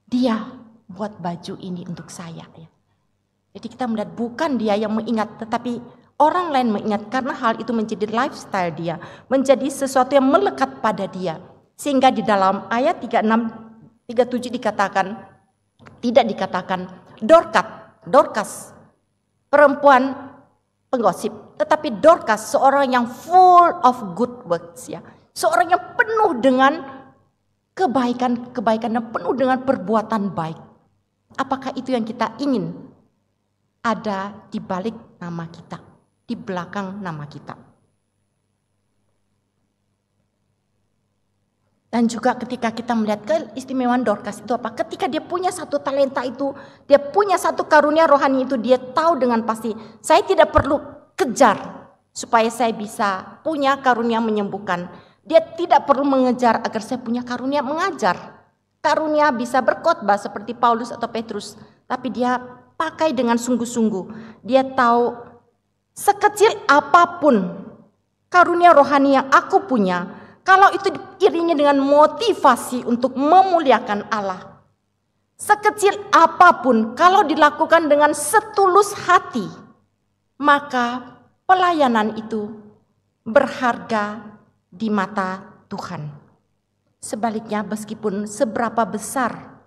Dia buat baju ini untuk saya ya. Jadi kita melihat bukan dia yang mengingat, tetapi orang lain mengingat karena hal itu menjadi lifestyle dia, menjadi sesuatu yang melekat pada dia. Sehingga di dalam ayat 37 dikatakan, tidak dikatakan Dorcas, perempuan penggosip, tetapi Dorcas seorang yang full of good works ya. Seorang yang penuh dengan kebaikan dan penuh dengan perbuatan baik. Apakah itu yang kita ingin ada di balik nama kita, di belakang nama kita? Dan juga ketika kita melihat keistimewaan Dorcas itu apa? Ketika dia punya satu talenta itu, dia punya satu karunia rohani itu, dia tahu dengan pasti, saya tidak perlu kejar supaya saya bisa punya karunia menyembuhkan. Dia tidak perlu mengejar agar saya punya karunia mengajar. Karunia bisa berkhotbah seperti Paulus atau Petrus. Tapi dia pakai dengan sungguh-sungguh. Dia tahu sekecil apapun karunia rohani yang aku punya, kalau itu diiringi dengan motivasi untuk memuliakan Allah. Sekecil apapun kalau dilakukan dengan setulus hati, maka pelayanan itu berharga di mata Tuhan. Sebaliknya meskipun seberapa besar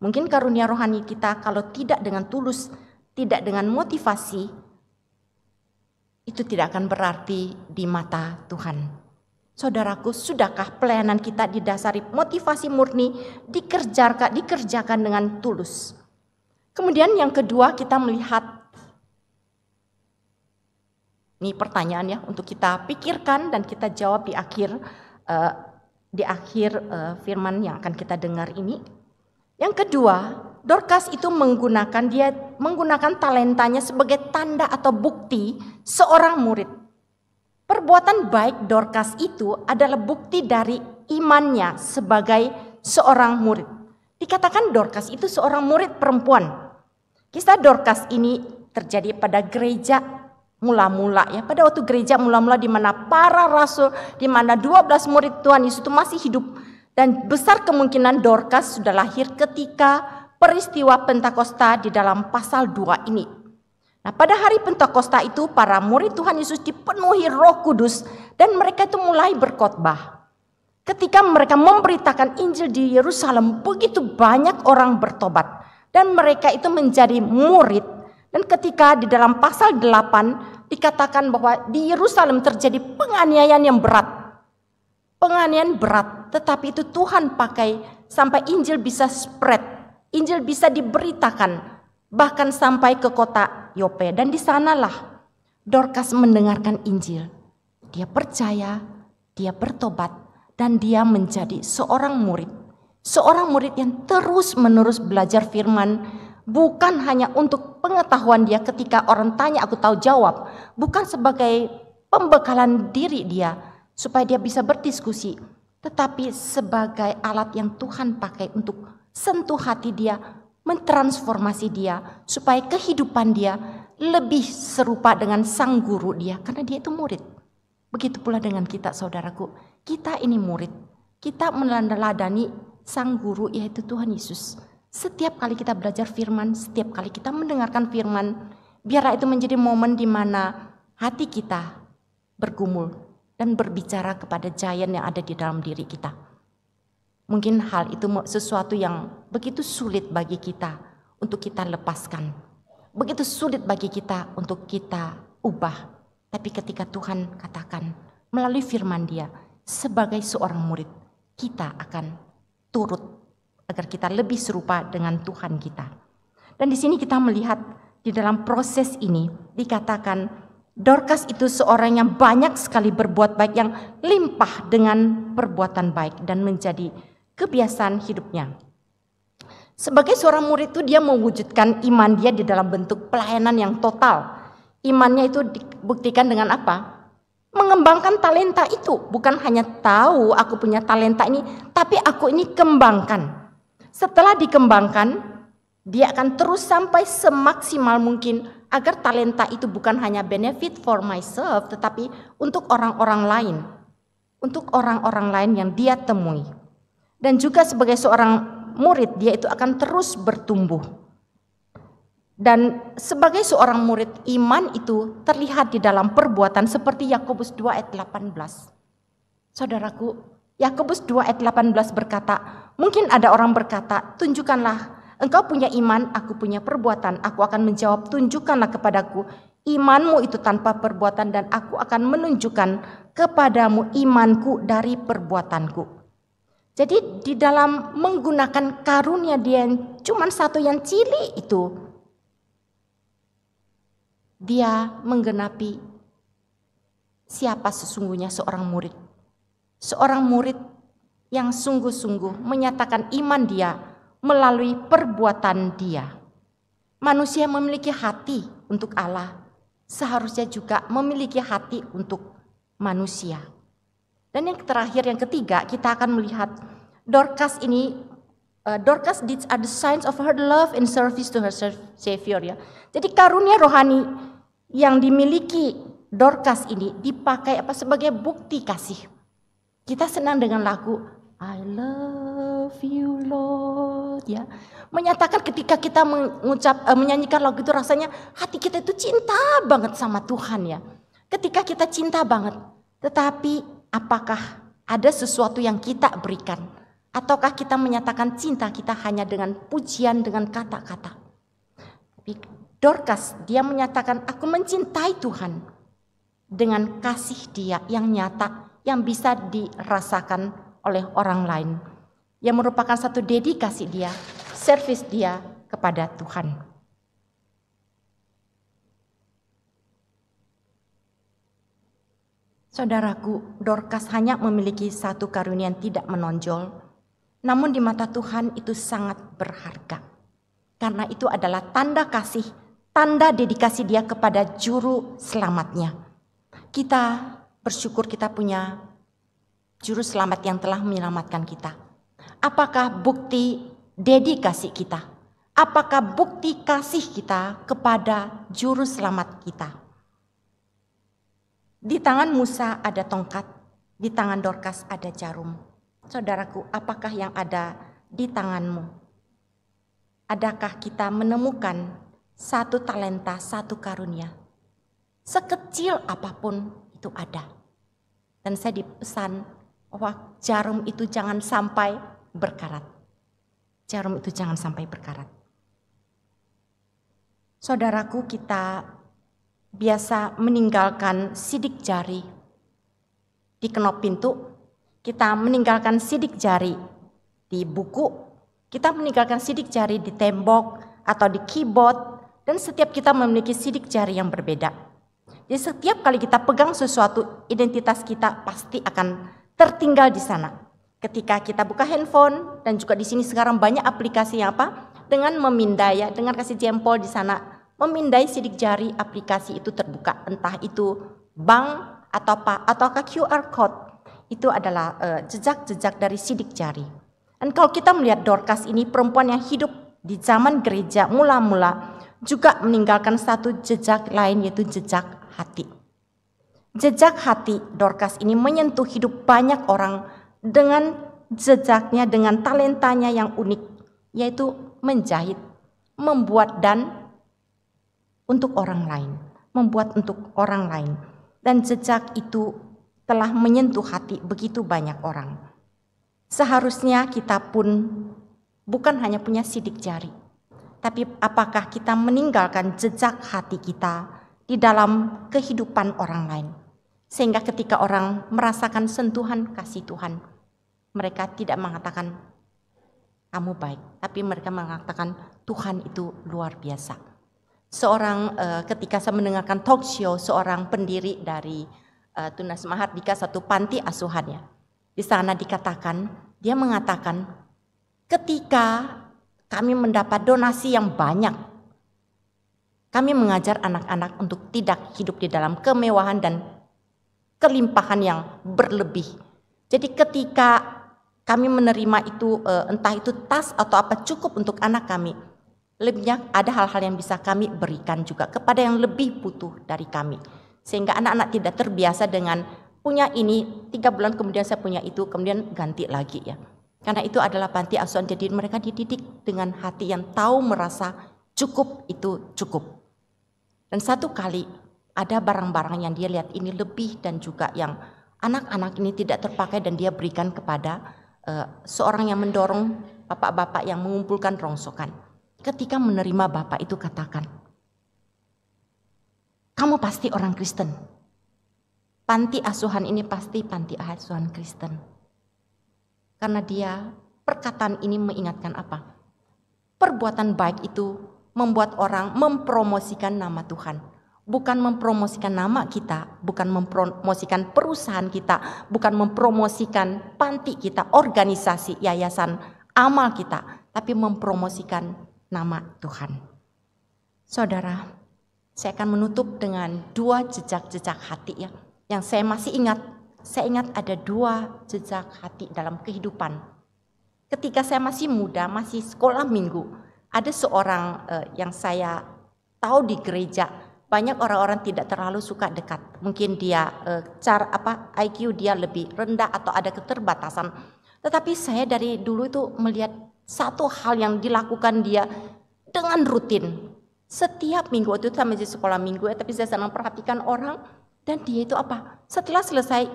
mungkin karunia rohani kita, kalau tidak dengan tulus, tidak dengan motivasi, itu tidak akan berarti di mata Tuhan. Saudaraku, sudahkah pelayanan kita didasari motivasi murni, dikerjakan dengan tulus? Kemudian yang kedua kita melihat, ini pertanyaan ya untuk kita pikirkan dan kita jawab di akhir firman yang akan kita dengar ini. Yang kedua, Dorcas itu menggunakan talentanya sebagai tanda atau bukti seorang murid. Perbuatan baik Dorcas itu adalah bukti dari imannya sebagai seorang murid. Dikatakan Dorcas itu seorang murid perempuan. Kisah Dorcas ini terjadi pada gereja mula-mula ya, pada waktu gereja mula-mula di mana para rasul, di mana 12 murid Tuhan Yesus itu masih hidup, dan besar kemungkinan Dorcas sudah lahir ketika peristiwa Pentakosta di dalam pasal 2 ini. Nah, pada hari Pentakosta itu para murid Tuhan Yesus dipenuhi Roh Kudus dan mereka itu mulai berkhotbah. Ketika mereka memberitakan Injil di Yerusalem, begitu banyak orang bertobat. Dan mereka itu menjadi murid. Dan ketika di dalam pasal 8 dikatakan bahwa di Yerusalem terjadi penganiayaan yang berat. Penganiayaan berat, tetapi itu Tuhan pakai sampai Injil bisa spread, Injil bisa diberitakan, bahkan sampai ke kota Yope. Dan di sanalah Dorcas mendengarkan Injil. Dia percaya, dia bertobat, dan dia menjadi seorang murid. Seorang murid yang terus-menerus belajar firman, bukan hanya untuk pengetahuan dia ketika orang tanya aku tahu jawab, bukan sebagai pembekalan diri dia, supaya dia bisa berdiskusi, tetapi sebagai alat yang Tuhan pakai untuk sentuh hati dia, mentransformasi dia, supaya kehidupan dia lebih serupa dengan sang guru dia, karena dia itu murid. Begitu pula dengan kita, saudaraku, kita ini murid, kita meneladani sang guru yaitu Tuhan Yesus. Setiap kali kita belajar firman, setiap kali kita mendengarkan firman, biarlah itu menjadi momen di mana hati kita bergumul dan berbicara kepada giant yang ada di dalam diri kita. Mungkin hal itu sesuatu yang begitu sulit bagi kita untuk kita lepaskan. Begitu sulit bagi kita untuk kita ubah. Tapi ketika Tuhan katakan melalui firman Dia, sebagai seorang murid, kita akan turut agar kita lebih serupa dengan Tuhan kita. Dan di sini kita melihat di dalam proses ini dikatakan Dorcas itu seorang yang banyak sekali berbuat baik, yang limpah dengan perbuatan baik dan menjadi kebiasaan hidupnya. Sebagai seorang murid itu dia mewujudkan iman dia di dalam bentuk pelayanan yang total. Imannya itu dibuktikan dengan apa? Mengembangkan talenta itu. Bukan hanya tahu aku punya talenta ini, tapi aku ini kembangkan. Setelah dikembangkan, dia akan terus sampai semaksimal mungkin agar talenta itu bukan hanya benefit for myself, tetapi untuk orang-orang lain. Untuk orang-orang lain yang dia temui. Dan juga sebagai seorang murid, dia itu akan terus bertumbuh. Dan sebagai seorang murid, iman itu terlihat di dalam perbuatan seperti Yakobus 2 ayat 18. Saudaraku, Yakobus 2 ayat 18 berkata, mungkin ada orang berkata, tunjukkanlah engkau punya iman, aku punya perbuatan. Aku akan menjawab, tunjukkanlah kepadaku imanmu itu tanpa perbuatan, dan aku akan menunjukkan kepadamu imanku dari perbuatanku. Jadi di dalam menggunakan karunia dia yang cuma satu yang cilik itu, dia menggenapi siapa sesungguhnya seorang murid. Seorang murid yang sungguh-sungguh menyatakan iman dia melalui perbuatan dia. Manusia memiliki hati untuk Allah, seharusnya juga memiliki hati untuk manusia. Dan yang terakhir, yang ketiga, kita akan melihat Dorcas ini, Dorcas deeds are the signs of her love and service to her Savior, ya. Jadi karunia rohani yang dimiliki Dorcas ini dipakai sebagai bukti kasih. Kita senang dengan lagu I love you Lord, ya. Menyatakan ketika kita menyanyikan lagu itu rasanya hati kita itu cinta banget sama Tuhan, ya. Ketika kita cinta banget, tetapi apakah ada sesuatu yang kita berikan? Ataukah kita menyatakan cinta kita hanya dengan pujian, dengan kata-kata? Tapi Dorcas, dia menyatakan aku mencintai Tuhan dengan kasih dia yang nyata, yang bisa dirasakan oleh orang lain, yang merupakan satu dedikasi dia, servis dia kepada Tuhan. Saudaraku, Dorcas hanya memiliki satu karunia yang tidak menonjol, namun di mata Tuhan itu sangat berharga. Karena itu adalah tanda kasih, tanda dedikasi dia kepada juru selamatnya. Kita bersyukur kita punya Juru Selamat yang telah menyelamatkan kita. Apakah bukti dedikasi kita? Apakah bukti kasih kita kepada Juru Selamat kita? Di tangan Musa ada tongkat, di tangan Dorcas ada jarum. Saudaraku, apakah yang ada di tanganmu? Adakah kita menemukan satu talenta, satu karunia? Sekecil apapun itu ada. Dan saya dipesan, bahwa jarum itu jangan sampai berkarat. Jarum itu jangan sampai berkarat. Saudaraku, kita biasa meninggalkan sidik jari di kenop pintu, kita meninggalkan sidik jari di buku, kita meninggalkan sidik jari di tembok atau di keyboard, dan setiap kita memiliki sidik jari yang berbeda. Jadi setiap kali kita pegang sesuatu, identitas kita pasti akan tertinggal di sana. Ketika kita buka handphone, dan juga di sini sekarang banyak aplikasi yang apa? Dengan memindai, ya, dengan kasih jempol di sana, memindai sidik jari, aplikasi itu terbuka, entah itu bank atau apa, ataukah QR code, itu adalah jejak-jejak dari sidik jari. Dan kalau kita melihat Dorcas ini, perempuan yang hidup di zaman gereja mula-mula, juga meninggalkan satu jejak lain, yaitu jejak hati. Jejak hati Dorcas ini menyentuh hidup banyak orang dengan jejaknya, dengan talentanya yang unik, yaitu menjahit, membuat dan untuk orang lain, membuat untuk orang lain. Dan jejak itu telah menyentuh hati begitu banyak orang. Seharusnya kita pun bukan hanya punya sidik jari, tapi apakah kita meninggalkan jejak hati kita di dalam kehidupan orang lain. Sehingga ketika orang merasakan sentuhan kasih Tuhan, mereka tidak mengatakan kamu baik, tapi mereka mengatakan Tuhan itu luar biasa. Ketika saya mendengarkan talk show seorang pendiri dari Tunas Mahardika, satu panti asuhan ya. Di sana dikatakan, dia mengatakan ketika kami mendapat donasi yang banyak, kami mengajar anak-anak untuk tidak hidup di dalam kemewahan dan kelimpahan yang berlebih. Jadi ketika kami menerima itu, entah itu tas atau apa, cukup untuk anak kami, lebihnya ada hal-hal yang bisa kami berikan juga kepada yang lebih butuh dari kami. Sehingga anak-anak tidak terbiasa dengan punya ini, 3 bulan kemudian saya punya itu, kemudian ganti lagi ya. Karena itu adalah panti asuhan, jadi mereka dididik dengan hati yang tahu merasa cukup itu cukup. Dan satu kali ada barang-barang yang dia lihat ini lebih, dan juga yang anak-anak ini tidak terpakai, dan dia berikan kepada seorang yang mendorong bapak-bapak yang mengumpulkan rongsokan. Ketika menerima bapak itu katakan, kamu pasti orang Kristen. Panti asuhan ini pasti panti asuhan Kristen. Karena dia, perkataan ini mengingatkan apa? Perbuatan baik itu membuat orang mempromosikan nama Tuhan. Bukan mempromosikan nama kita, bukan mempromosikan perusahaan kita, bukan mempromosikan panti kita, organisasi, yayasan, amal kita, tapi mempromosikan nama Tuhan. Saudara, saya akan menutup dengan 2 jejak-jejak hati ya, yang saya masih ingat. Saya ingat ada 2 jejak hati dalam kehidupan. Ketika saya masih muda, masih sekolah minggu, ada seorang yang saya tahu di gereja, banyak orang-orang tidak terlalu suka dekat. Mungkin dia IQ dia lebih rendah atau ada keterbatasan. Tetapi saya dari dulu itu melihat satu hal yang dilakukan dia dengan rutin. Setiap minggu, waktu itu saya masih sekolah minggu ya, tapi saya senang perhatikan orang, dan dia itu apa? Setelah selesai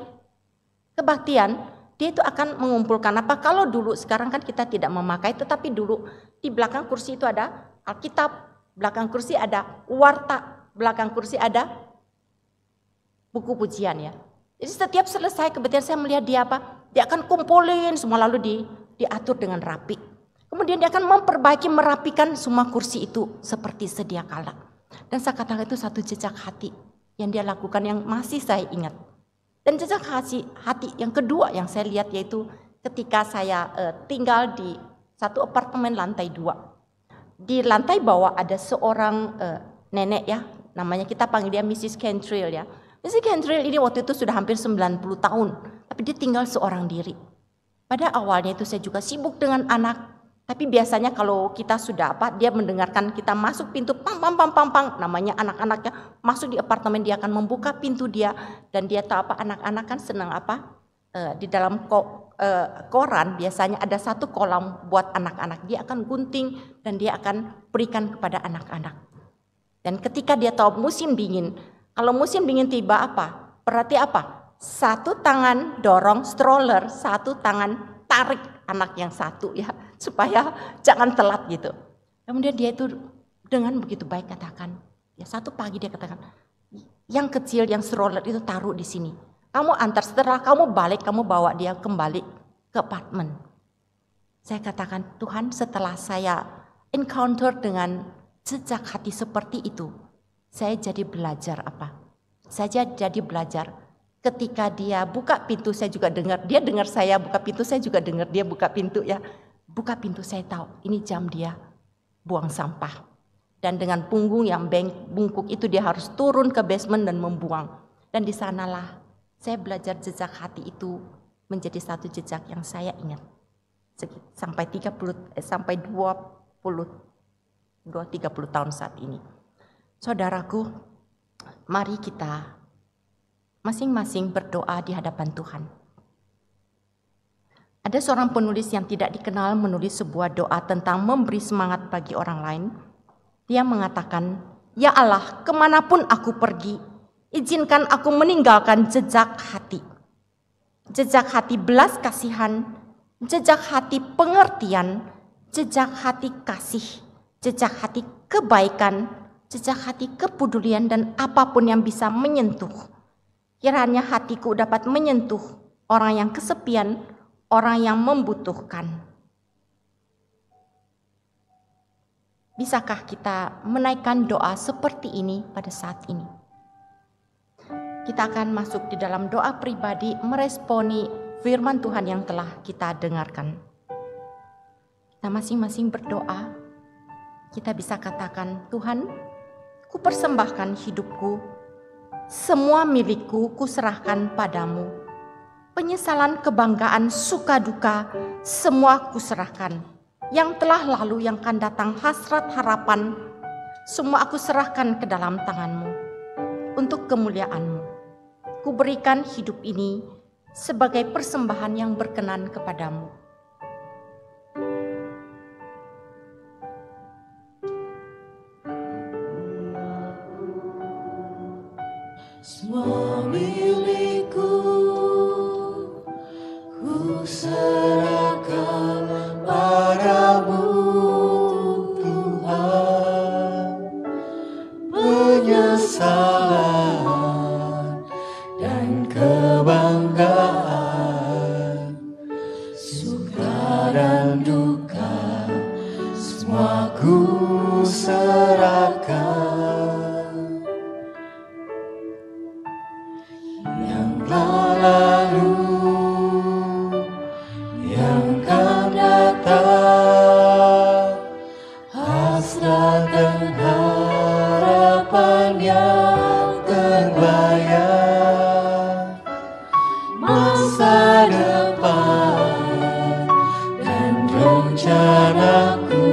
kebaktian, dia itu akan mengumpulkan apa? Kalau dulu, sekarang kan kita tidak memakai, tetapi dulu di belakang kursi itu ada Alkitab, belakang kursi ada warta, belakang kursi ada buku pujian ya. Jadi setiap selesai kebaktian saya melihat dia apa? Dia akan kumpulin semua, lalu diatur dengan rapi. Kemudian dia akan memperbaiki, merapikan semua kursi itu seperti sedia kala. Dan saya katakan itu satu jejak hati yang dia lakukan yang masih saya ingat. Dan jejak hati yang kedua yang saya lihat yaitu ketika saya tinggal di satu apartemen lantai 2. Di lantai bawah ada seorang nenek ya, namanya kita panggil dia Mrs. Cantrill ya. Mrs. Cantrill ini waktu itu sudah hampir 90 tahun, tapi dia tinggal seorang diri. Pada awalnya itu saya juga sibuk dengan anak. Tapi biasanya kalau kita sudah dia mendengarkan kita masuk pintu, pang, namanya anak-anaknya masuk di apartemen, dia akan membuka pintu dia, dan dia tahu anak-anak kan senang di dalam koran biasanya ada satu kolam buat anak-anak, dia akan gunting dan dia akan berikan kepada anak-anak. Dan ketika dia tahu musim dingin, kalau musim dingin tiba berarti satu tangan dorong stroller, satu tangan tarik anak yang satu ya, supaya jangan telat gitu. Kemudian dia itu dengan begitu baik katakan, ya satu pagi dia katakan, yang kecil yang stroller itu taruh di sini. Kamu antar, setelah kamu balik, kamu bawa dia kembali ke apartemen. Saya katakan, Tuhan, setelah saya encounter dengan jejak hati seperti itu, saya jadi belajar apa? Saya jadi belajar ketika dia buka pintu, saya juga dengar. Dia dengar saya buka pintu, saya juga dengar dia buka pintu ya. Buka pintu, saya tahu ini jam dia buang sampah. Dan dengan punggung yang bungkuk itu dia harus turun ke basement dan membuang. Dan di sanalah saya belajar jejak hati itu menjadi satu jejak yang saya ingat. Sampai 30 tahun saat ini. Saudaraku, mari kita masing-masing berdoa di hadapan Tuhan. Ada seorang penulis yang tidak dikenal menulis sebuah doa tentang memberi semangat bagi orang lain. Dia mengatakan, "Ya Allah, kemanapun aku pergi, izinkan aku meninggalkan jejak hati. Jejak hati belas kasihan, jejak hati pengertian, jejak hati kasih, jejak hati kebaikan, jejak hati kepedulian dan apapun yang bisa menyentuh. Kiranya hatiku dapat menyentuh orang yang kesepian, orang yang membutuhkan." Bisakah kita menaikkan doa seperti ini pada saat ini? Kita akan masuk di dalam doa pribadi meresponi firman Tuhan yang telah kita dengarkan. Kita masing-masing berdoa. Kita bisa katakan, Tuhan, ku persembahkan hidupku, semua milikku kuserahkan padamu. Penyesalan, kebanggaan, suka duka, semua kuserahkan. Yang telah lalu, yang akan datang, hasrat, harapan, semua aku serahkan ke dalam tangan-Mu. Untuk kemuliaan-Mu, ku berikan hidup ini sebagai persembahan yang berkenan kepadamu. Semua milikku ku serahkan padamu, Tuhan. Penyesalan dan kebanggaan, suka dan duka, semua ku serahkan. Yang telah lalu, yang akan datang, hasrat dan harapan yang terbayang, masa depan dan rencanaku,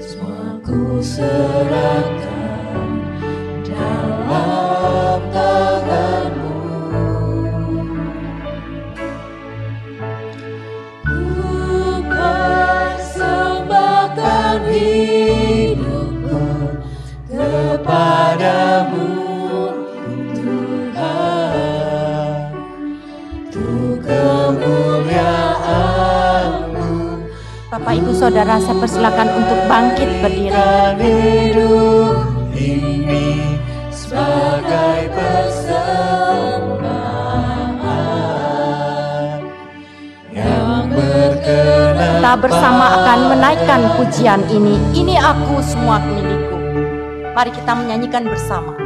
semua ku serahkan dalam tangan-Mu. Hidupku kepadamu, Tuhan, untuk kemuliaan-Mu. Bapak, Ibu, Saudara, saya persilakan untuk bangkit berdiri. Hidup ini sebagai persembahan yang berkenan. Kita bersama akan menaikkan pujian ini. Ini aku, semua milikku. Mari kita menyanyikan bersama.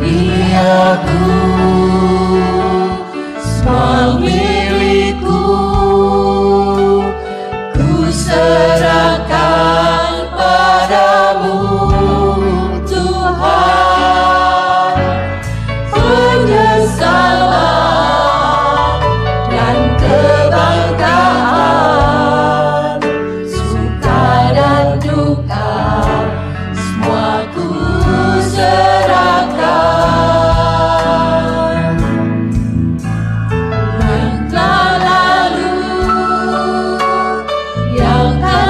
Ini aku, semua milikku, ku serahkan padamu, Tuhan. Penyesalan dan kebanggaan, suka dan duka, semua ku serahkan. Yang telah lalu, yang akan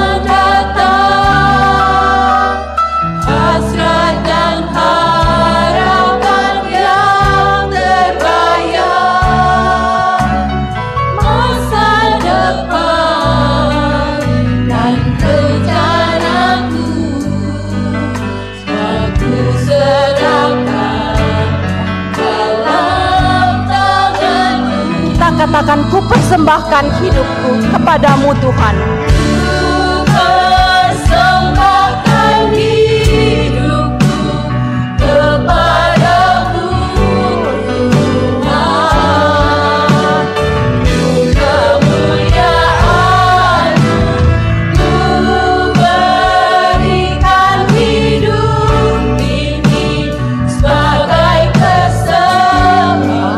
Katakan, ku persembahkan hidupku kepadamu Tuhan. Persembahkan hidupku kepadamu Tuhan, untuk kemuliaan-Mu ku berikan hidup ini sebagai persembahan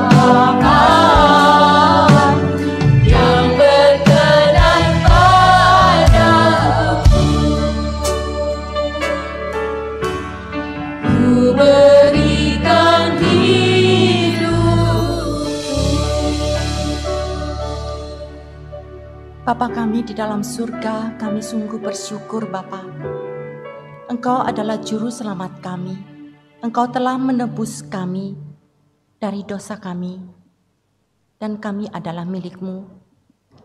yang berkenan padamu. Ku berikan hidup. Bapa kami di dalam surga, kami sungguh bersyukur Bapa. Engkau adalah juru selamat kami. Engkau telah menebus kami dari dosa kami, dan kami adalah milik-Mu.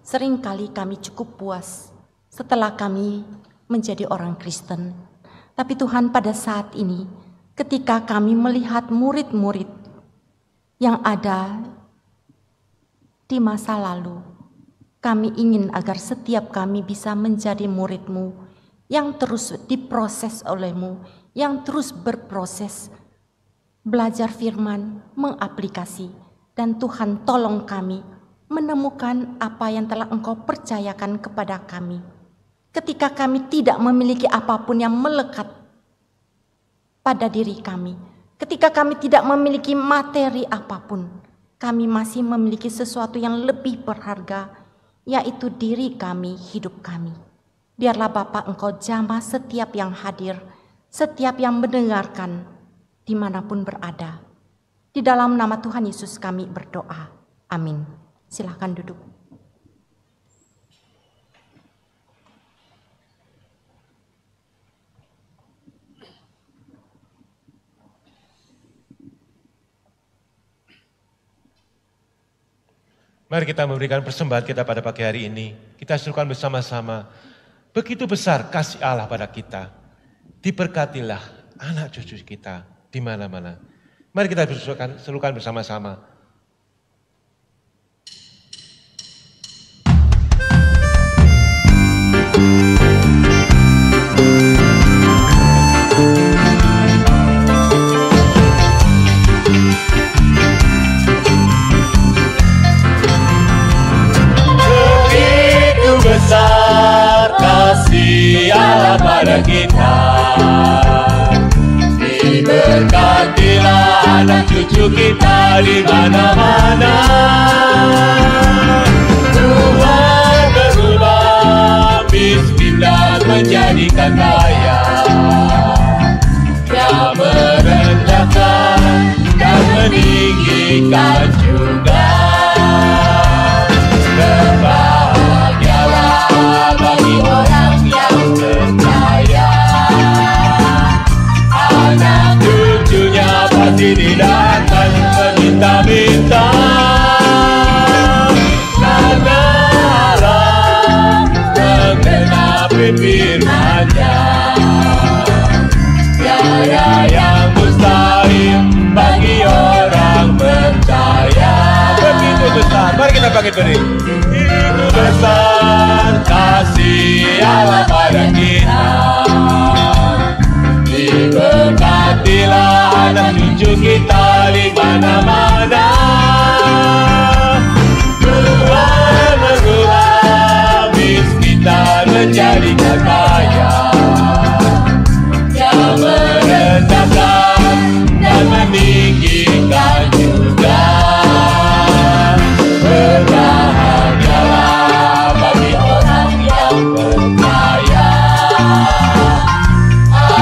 Seringkali kami cukup puas setelah kami menjadi orang Kristen. Tapi Tuhan, pada saat ini, ketika kami melihat murid-murid yang ada di masa lalu, kami ingin agar setiap kami bisa menjadi murid-Mu yang terus diproses oleh-Mu, yang terus berproses, belajar firman, mengaplikasi. Dan Tuhan, tolong kami menemukan apa yang telah Engkau percayakan kepada kami. Ketika kami tidak memiliki apapun yang melekat pada diri kami, ketika kami tidak memiliki materi apapun, kami masih memiliki sesuatu yang lebih berharga, yaitu diri kami, hidup kami. Biarlah Bapa Engkau jamah setiap yang hadir, setiap yang mendengarkan, dimanapun berada. Di dalam nama Tuhan Yesus kami berdoa. Amin. Silakan duduk. Mari kita memberikan persembahan kita pada pagi hari ini. Kita serukan bersama-sama. Begitu besar kasih Allah pada kita. Diberkatilah anak cucu kita di mana-mana. Mari kita serukan bersama-sama. Besar kasih Allah pada kita, diberkatilah anak cucu kita di mana-mana. Tuhan berubah miskin dan menjadikan kaya, Dia merendahkan dan meninggikan juga. Bagi orang yang percaya, anak cucunya pasti didatang meminta-minta. Karena Allah menggenapi firman-Nya, tiada yang mustahil bagi orang percaya. Begitu besar, mari kita bangkit berdiri. Begitu besar kasih Allah pada kita, diberkatilah anak cucu kita di mana-mana. Tuhan mengubah miskin dan menjadikan kaya, Dia merendahkan dan meninggikan juga. Berbahagialah bagi orang yang percaya,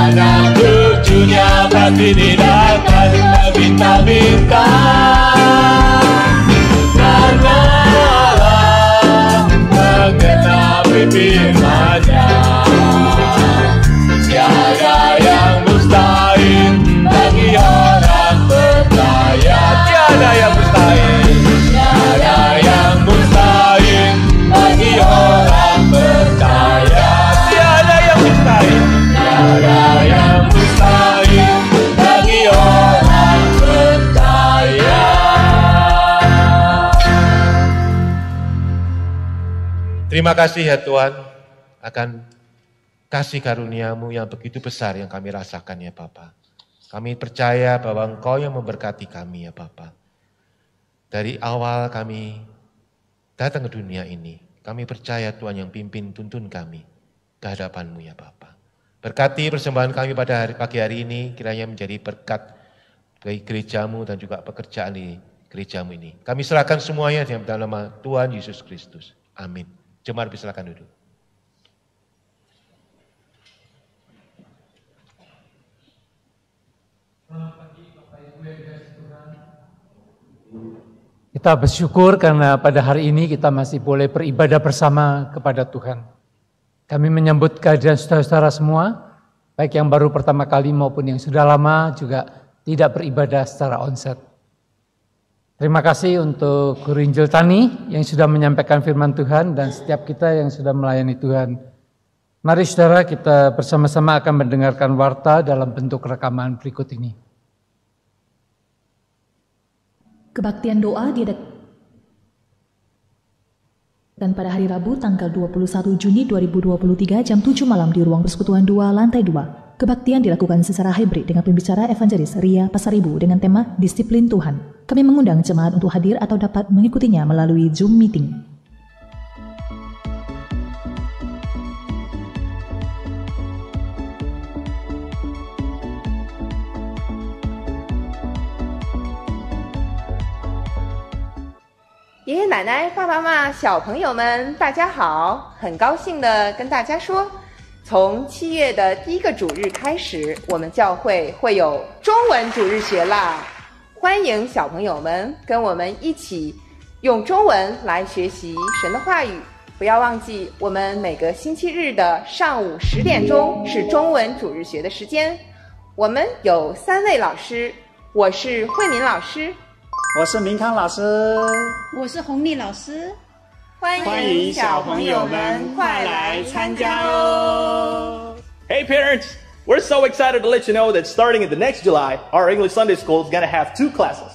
anak cucunya pasti didatang meminta-minta. Karena Allah menggenapi firman-Nya, tiada yang mustahil bagi orang percaya. Tiada yang mustahil, tiada yang mustahil bagi orang percaya. Tiada yang mustahil, tiada yang mustahil bagi orang percaya. Terima kasih ya Tuhan akan kasih karunia-Mu yang begitu besar yang kami rasakan ya Bapa. Kami percaya bahwa Engkau yang memberkati kami ya Bapa. Dari awal kami datang ke dunia ini, kami percaya Tuhan yang pimpin tuntun kami ke hadapan-Mu ya Bapa. Berkati persembahan kami pada pagi hari ini, kiranya menjadi berkat bagi gereja-Mu dan juga pekerjaan di gereja-Mu ini. Kami serahkan semuanya dalam nama Tuhan Yesus Kristus. Amin. Jemaat silakan duduk. Kita bersyukur karena pada hari ini kita masih boleh beribadah bersama kepada Tuhan. Kami menyambut kehadiran saudara-saudara semua, baik yang baru pertama kali maupun yang sudah lama juga tidak beribadah secara onsite. Terima kasih untuk Guru Injil Tani yang sudah menyampaikan firman Tuhan dan setiap kita yang sudah melayani Tuhan. Mari saudara kita bersama-sama akan mendengarkan warta dalam bentuk rekaman berikut ini. Kebaktian doa dan pada hari Rabu tanggal 21 Juni 2023 jam 7 malam di Ruang Persekutuan 2 lantai 2. Kebaktian dilakukan secara hybrid dengan pembicara evangelis Ria Pasaribu dengan tema Disiplin Tuhan. Kami mengundang jemaat untuk hadir atau dapat mengikutinya melalui Zoom meeting.爷爷奶奶、爸爸妈妈、小朋友们，大家好！很高兴的跟大家说，从7月的第1个主日开始，我们教会会有中文主日学啦！欢迎小朋友们跟我们一起用中文来学习神的话语。不要忘记，我们每个星期日的上午10点钟是中文主日学的时间。我们有3位老师，我是慧敏老师。我是明康老师，我是红丽老师，欢迎小朋友们快来参加哦 ！Hey parents, we're so excited to let you know that starting in the next July, our English Sunday School is going to have 2 classes.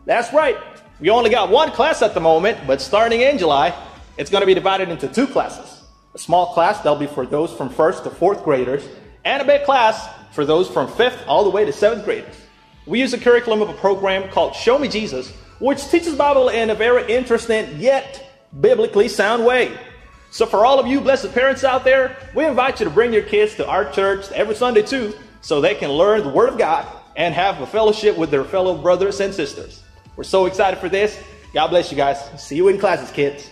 That's right, we only got 1 class at the moment, but starting in July, it's going to be divided into 2 classes. A small class that'll be for those from 1st to 4th graders, and a big class for those from 5th all the way to 7th graders. We use a curriculum of a program called Show Me Jesus, which teaches Bible in a very interesting yet biblically sound way. So for all of you blessed parents out there, we invite you to bring your kids to our church every Sunday too, so they can learn the Word of God and have a fellowship with their fellow brothers and sisters. We're so excited for this. God bless you guys. See you in classes, kids.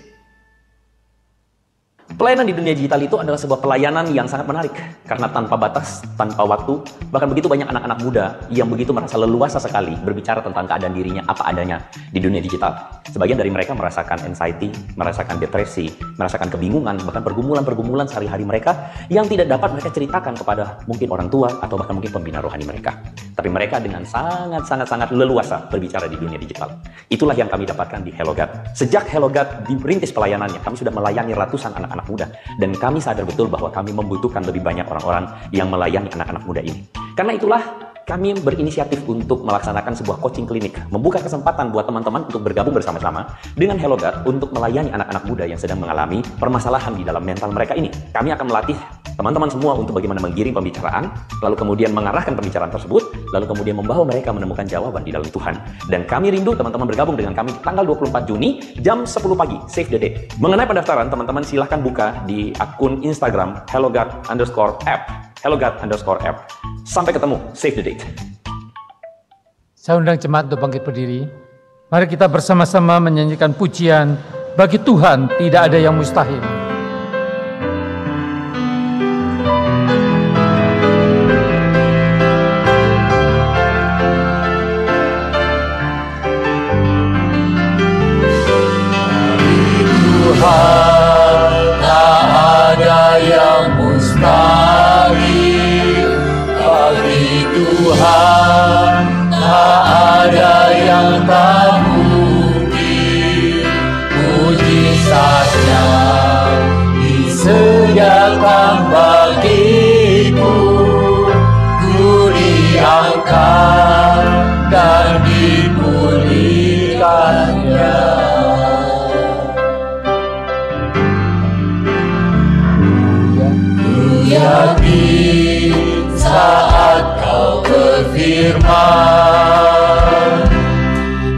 Pelayanan di dunia digital itu adalah sebuah pelayanan yang sangat menarik karena tanpa batas, tanpa waktu, bahkan begitu banyak anak-anak muda yang begitu merasa leluasa sekali berbicara tentang keadaan dirinya apa adanya di dunia digital. Sebagian dari mereka merasakan anxiety, merasakan depresi, merasakan kebingungan, bahkan pergumulan-pergumulan sehari-hari mereka yang tidak dapat mereka ceritakan kepada mungkin orang tua atau bahkan mungkin pembina rohani mereka. Tapi mereka dengan sangat leluasa berbicara di dunia digital. Itulah yang kami dapatkan di Hello God. Sejak Hello God dirintis pelayanannya, kami sudah melayani ratusan anak-anak muda, dan kami sadar betul bahwa kami membutuhkan lebih banyak orang-orang yang melayani anak-anak muda ini. Karena itulah kami berinisiatif untuk melaksanakan sebuah coaching klinik, membuka kesempatan buat teman-teman untuk bergabung bersama-sama dengan Hello God untuk melayani anak-anak muda yang sedang mengalami permasalahan di dalam mental mereka ini. Kami akan melatih teman-teman semua untuk bagaimana menggiring pembicaraan, lalu kemudian mengarahkan pembicaraan tersebut, lalu kemudian membawa mereka menemukan jawaban di dalam Tuhan. Dan kami rindu teman-teman bergabung dengan kami tanggal 24 Juni jam 10 pagi, save the date. Mengenai pendaftaran, teman-teman silahkan buka di akun Instagram hellogod_app. hellogod_app. Sampai ketemu, save the date. Saya undang jemaat untuk bangkit berdiri. Mari kita bersama-sama menyanyikan pujian, bagi Tuhan tidak ada yang mustahil. Tuhan tak ada yang mustahil, bagi Tuhan tak ada yang tak mungkin. Mujizatnya kami saat Kau berfirman.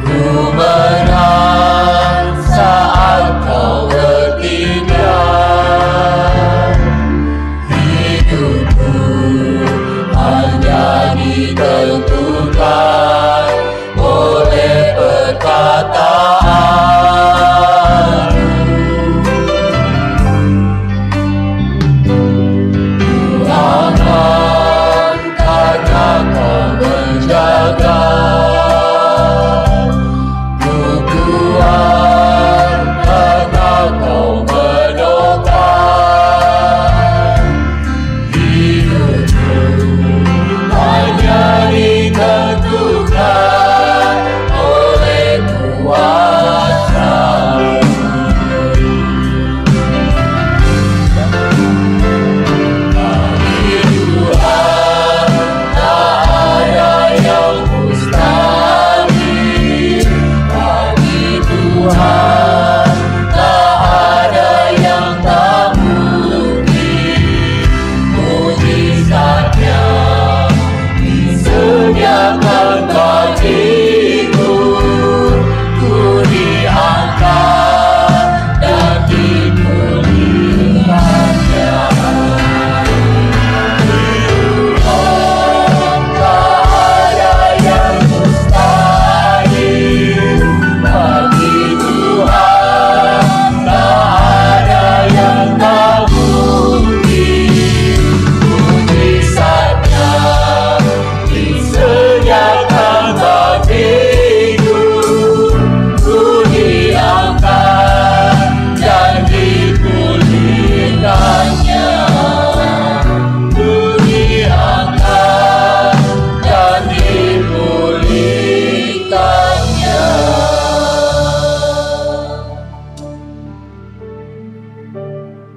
Ku menang saat Kau bertindak. Hidupku hanya ditentukan oleh perkataan.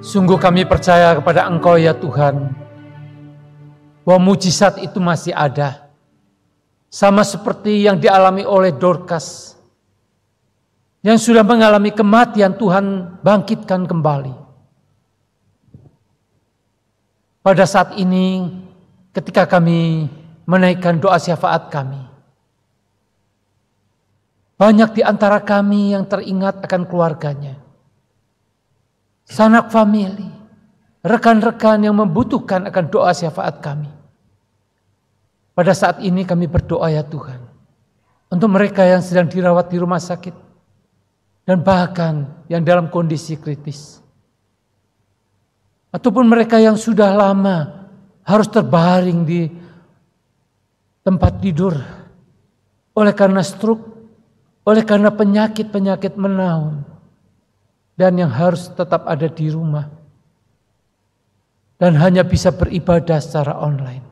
Sungguh kami percaya kepada Engkau ya Tuhan, bahwa mujizat itu masih ada. Sama seperti yang dialami oleh Dorcas, yang sudah mengalami kematian, Tuhan bangkitkan kembali. Pada saat ini, ketika kami menaikkan doa syafaat kami, banyak di antara kami yang teringat akan keluarganya, sanak famili, rekan-rekan yang membutuhkan akan doa syafaat kami. Pada saat ini kami berdoa ya Tuhan, untuk mereka yang sedang dirawat di rumah sakit, dan bahkan yang dalam kondisi kritis. Ataupun mereka yang sudah lama harus terbaring di tempat tidur, oleh karena stroke, oleh karena penyakit-penyakit menaun, dan yang harus tetap ada di rumah dan hanya bisa beribadah secara online.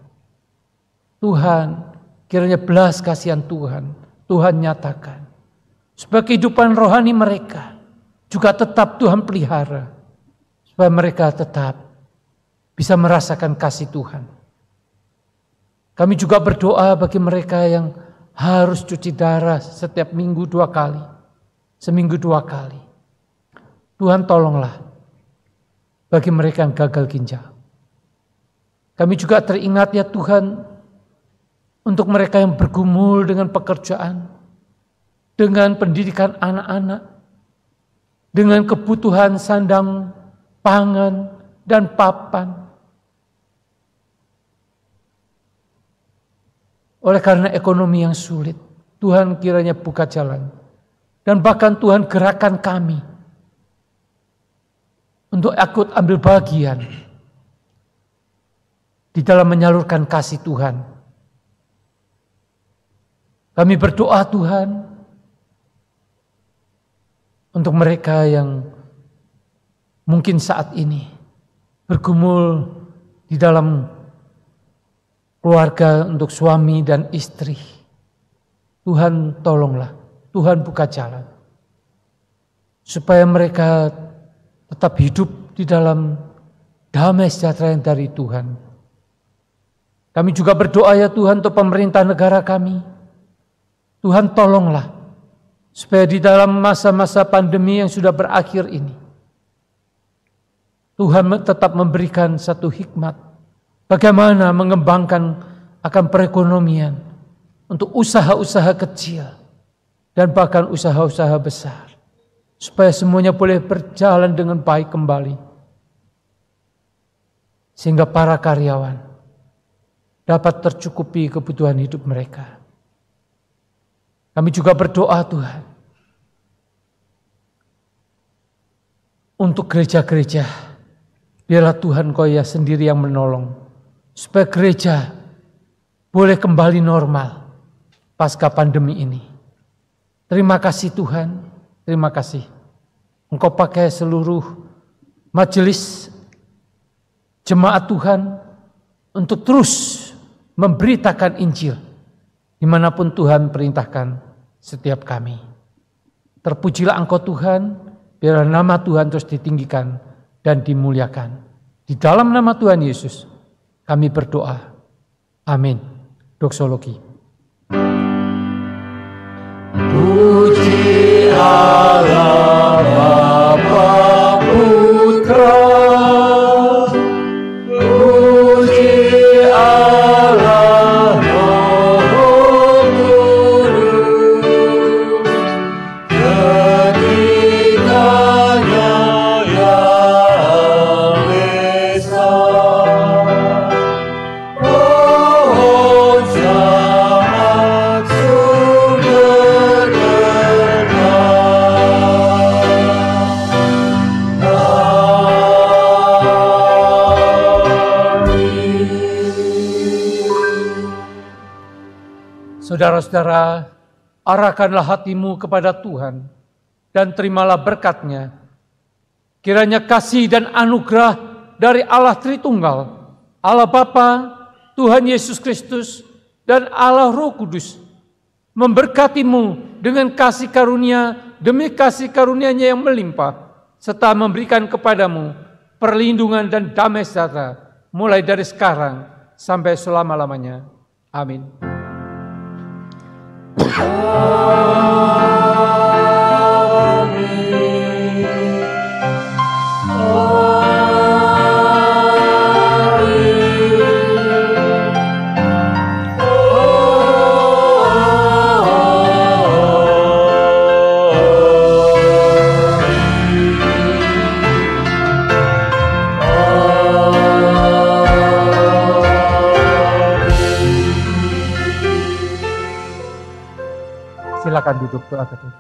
Tuhan, kiranya belas kasihan Tuhan nyatakan supaya kehidupan rohani mereka juga tetap Tuhan pelihara, supaya mereka tetap bisa merasakan kasih Tuhan. Kami juga berdoa bagi mereka yang harus cuci darah setiap minggu 2 kali, seminggu 2 kali. Tuhan tolonglah bagi mereka yang gagal ginjal. Kami juga teringat ya Tuhan, untuk mereka yang bergumul dengan pekerjaan, dengan pendidikan anak-anak, dengan kebutuhan sandang, pangan, dan papan. Oleh karena ekonomi yang sulit, Tuhan kiranya buka jalan. Dan bahkan Tuhan gerakan kami untuk ikut ambil bagian di dalam menyalurkan kasih Tuhan. Kami berdoa Tuhan untuk mereka yang mungkin saat ini bergumul di dalam keluarga untuk suami dan istri. Tuhan tolonglah, Tuhan buka jalan supaya mereka tetap hidup di dalam damai sejahtera yang dari Tuhan. Kami juga berdoa ya Tuhan untuk pemerintah negara kami. Tuhan tolonglah supaya di dalam masa-masa pandemi yang sudah berakhir ini, Tuhan tetap memberikan satu hikmat bagaimana mengembangkan akan perekonomian untuk usaha-usaha kecil dan bahkan usaha-usaha besar, supaya semuanya boleh berjalan dengan baik kembali, sehingga para karyawan dapat tercukupi kebutuhan hidup mereka. Kami juga berdoa Tuhan untuk gereja-gereja, biarlah Tuhan Kau ya sendiri yang menolong, supaya gereja boleh kembali normal pasca pandemi ini. Terima kasih Tuhan, terima kasih. Engkau pakai seluruh majelis jemaat Tuhan untuk terus memberitakan Injil dimanapun Tuhan perintahkan setiap kami. Terpujilah Engkau Tuhan, biarlah nama Tuhan terus ditinggikan dan dimuliakan. Di dalam nama Tuhan Yesus kami berdoa. Amin. Doksologi. Puji Allah Bapa Putra, puji Allah Roh Kudus, ketiganya yang esa. Pohon sama sumber Saudara-saudara, arahkanlah hatimu kepada Tuhan dan terimalah berkat-Nya. Kiranya kasih dan anugerah dari Allah Tritunggal, Allah Bapa, Tuhan Yesus Kristus, dan Allah Roh Kudus memberkatimu dengan kasih karunia demi kasih karunia-Nya yang melimpah, serta memberikan kepadamu perlindungan dan damai sejahtera mulai dari sekarang sampai selama-lamanya. Amin. Silakan duduk, doa Katolik.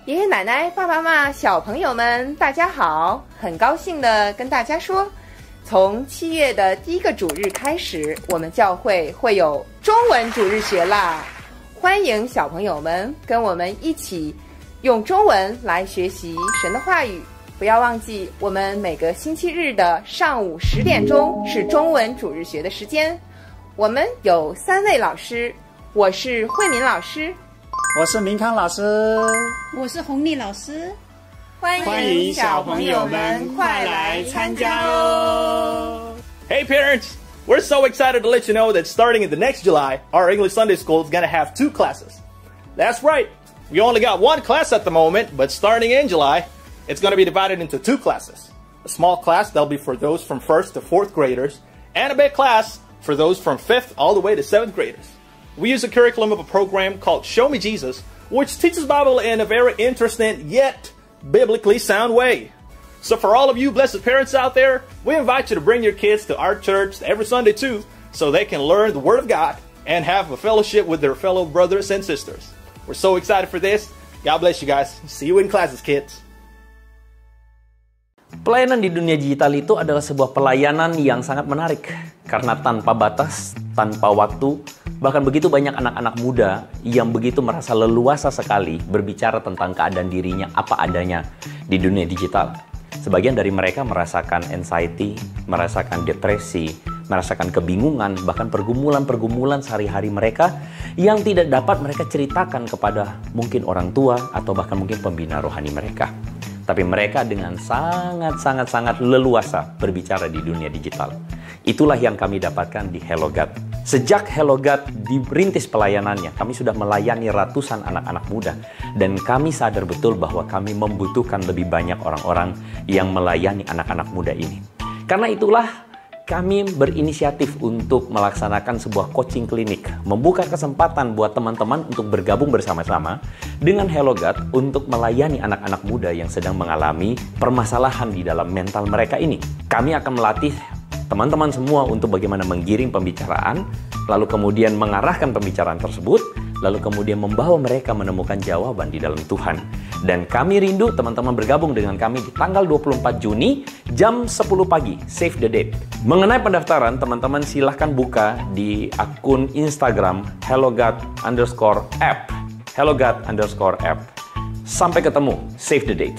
爷爷奶奶、爸爸妈妈、小朋友们，大家好！很高兴的跟大家说，从7月的第一个主日开始，我们教会会有中文主日学啦！欢迎小朋友们跟我们一起用中文来学习神的话语。不要忘记，我们每个星期日的上午10点钟是中文主日学的时间。我们有3位老师，我是慧敏老师。我是明康老师，我是红丽老师，欢迎小朋友们快来参加哦 Hey parents, we're so excited to let you know that starting in the next July, our English Sunday School is going to have 2 classes. That's right, we only got 1 class at the moment, but starting in July, it's going to be divided into 2 classes. A small class that'll be for those from 1st to 4th graders, and a big class for those from 5th all the way to 7th graders. We use a curriculum of a program called Show Me Jesus, which teaches Bible in a very interesting yet biblically sound way. So for all of you blessed parents out there, we invite you to bring your kids to our church every Sunday too, so they can learn the Word of God and have a fellowship with their fellow brothers and sisters. We're so excited for this. God bless you guys. See you in classes, kids. Pelayanan di dunia digital itu adalah sebuah pelayanan yang sangat menarik karena tanpa batas, tanpa waktu, bahkan begitu banyak anak-anak muda yang begitu merasa leluasa sekali berbicara tentang keadaan dirinya apa adanya di dunia digital. Sebagian dari mereka merasakan anxiety, merasakan depresi, merasakan kebingungan, bahkan pergumulan-pergumulan sehari-hari mereka yang tidak dapat mereka ceritakan kepada mungkin orang tua atau bahkan mungkin pembina rohani mereka. Tapi mereka dengan sangat leluasa berbicara di dunia digital. Itulah yang kami dapatkan di Hello God. Sejak Hello God dirintis pelayanannya, kami sudah melayani ratusan anak-anak muda. Dan kami sadar betul bahwa kami membutuhkan lebih banyak orang-orang yang melayani anak-anak muda ini. Karena itulah kami berinisiatif untuk melaksanakan sebuah coaching klinik, membuka kesempatan buat teman-teman untuk bergabung bersama-sama dengan Hello God untuk melayani anak-anak muda yang sedang mengalami permasalahan di dalam mental mereka ini. Kami akan melatih teman-teman semua untuk bagaimana menggiring pembicaraan, lalu kemudian mengarahkan pembicaraan tersebut, lalu kemudian membawa mereka menemukan jawaban di dalam Tuhan. Dan kami rindu teman-teman bergabung dengan kami di tanggal 24 Juni jam 10 pagi, save the date. Mengenai pendaftaran, teman-teman silahkan buka di akun Instagram HelloGod_app. HelloGod_app. Sampai ketemu, save the date.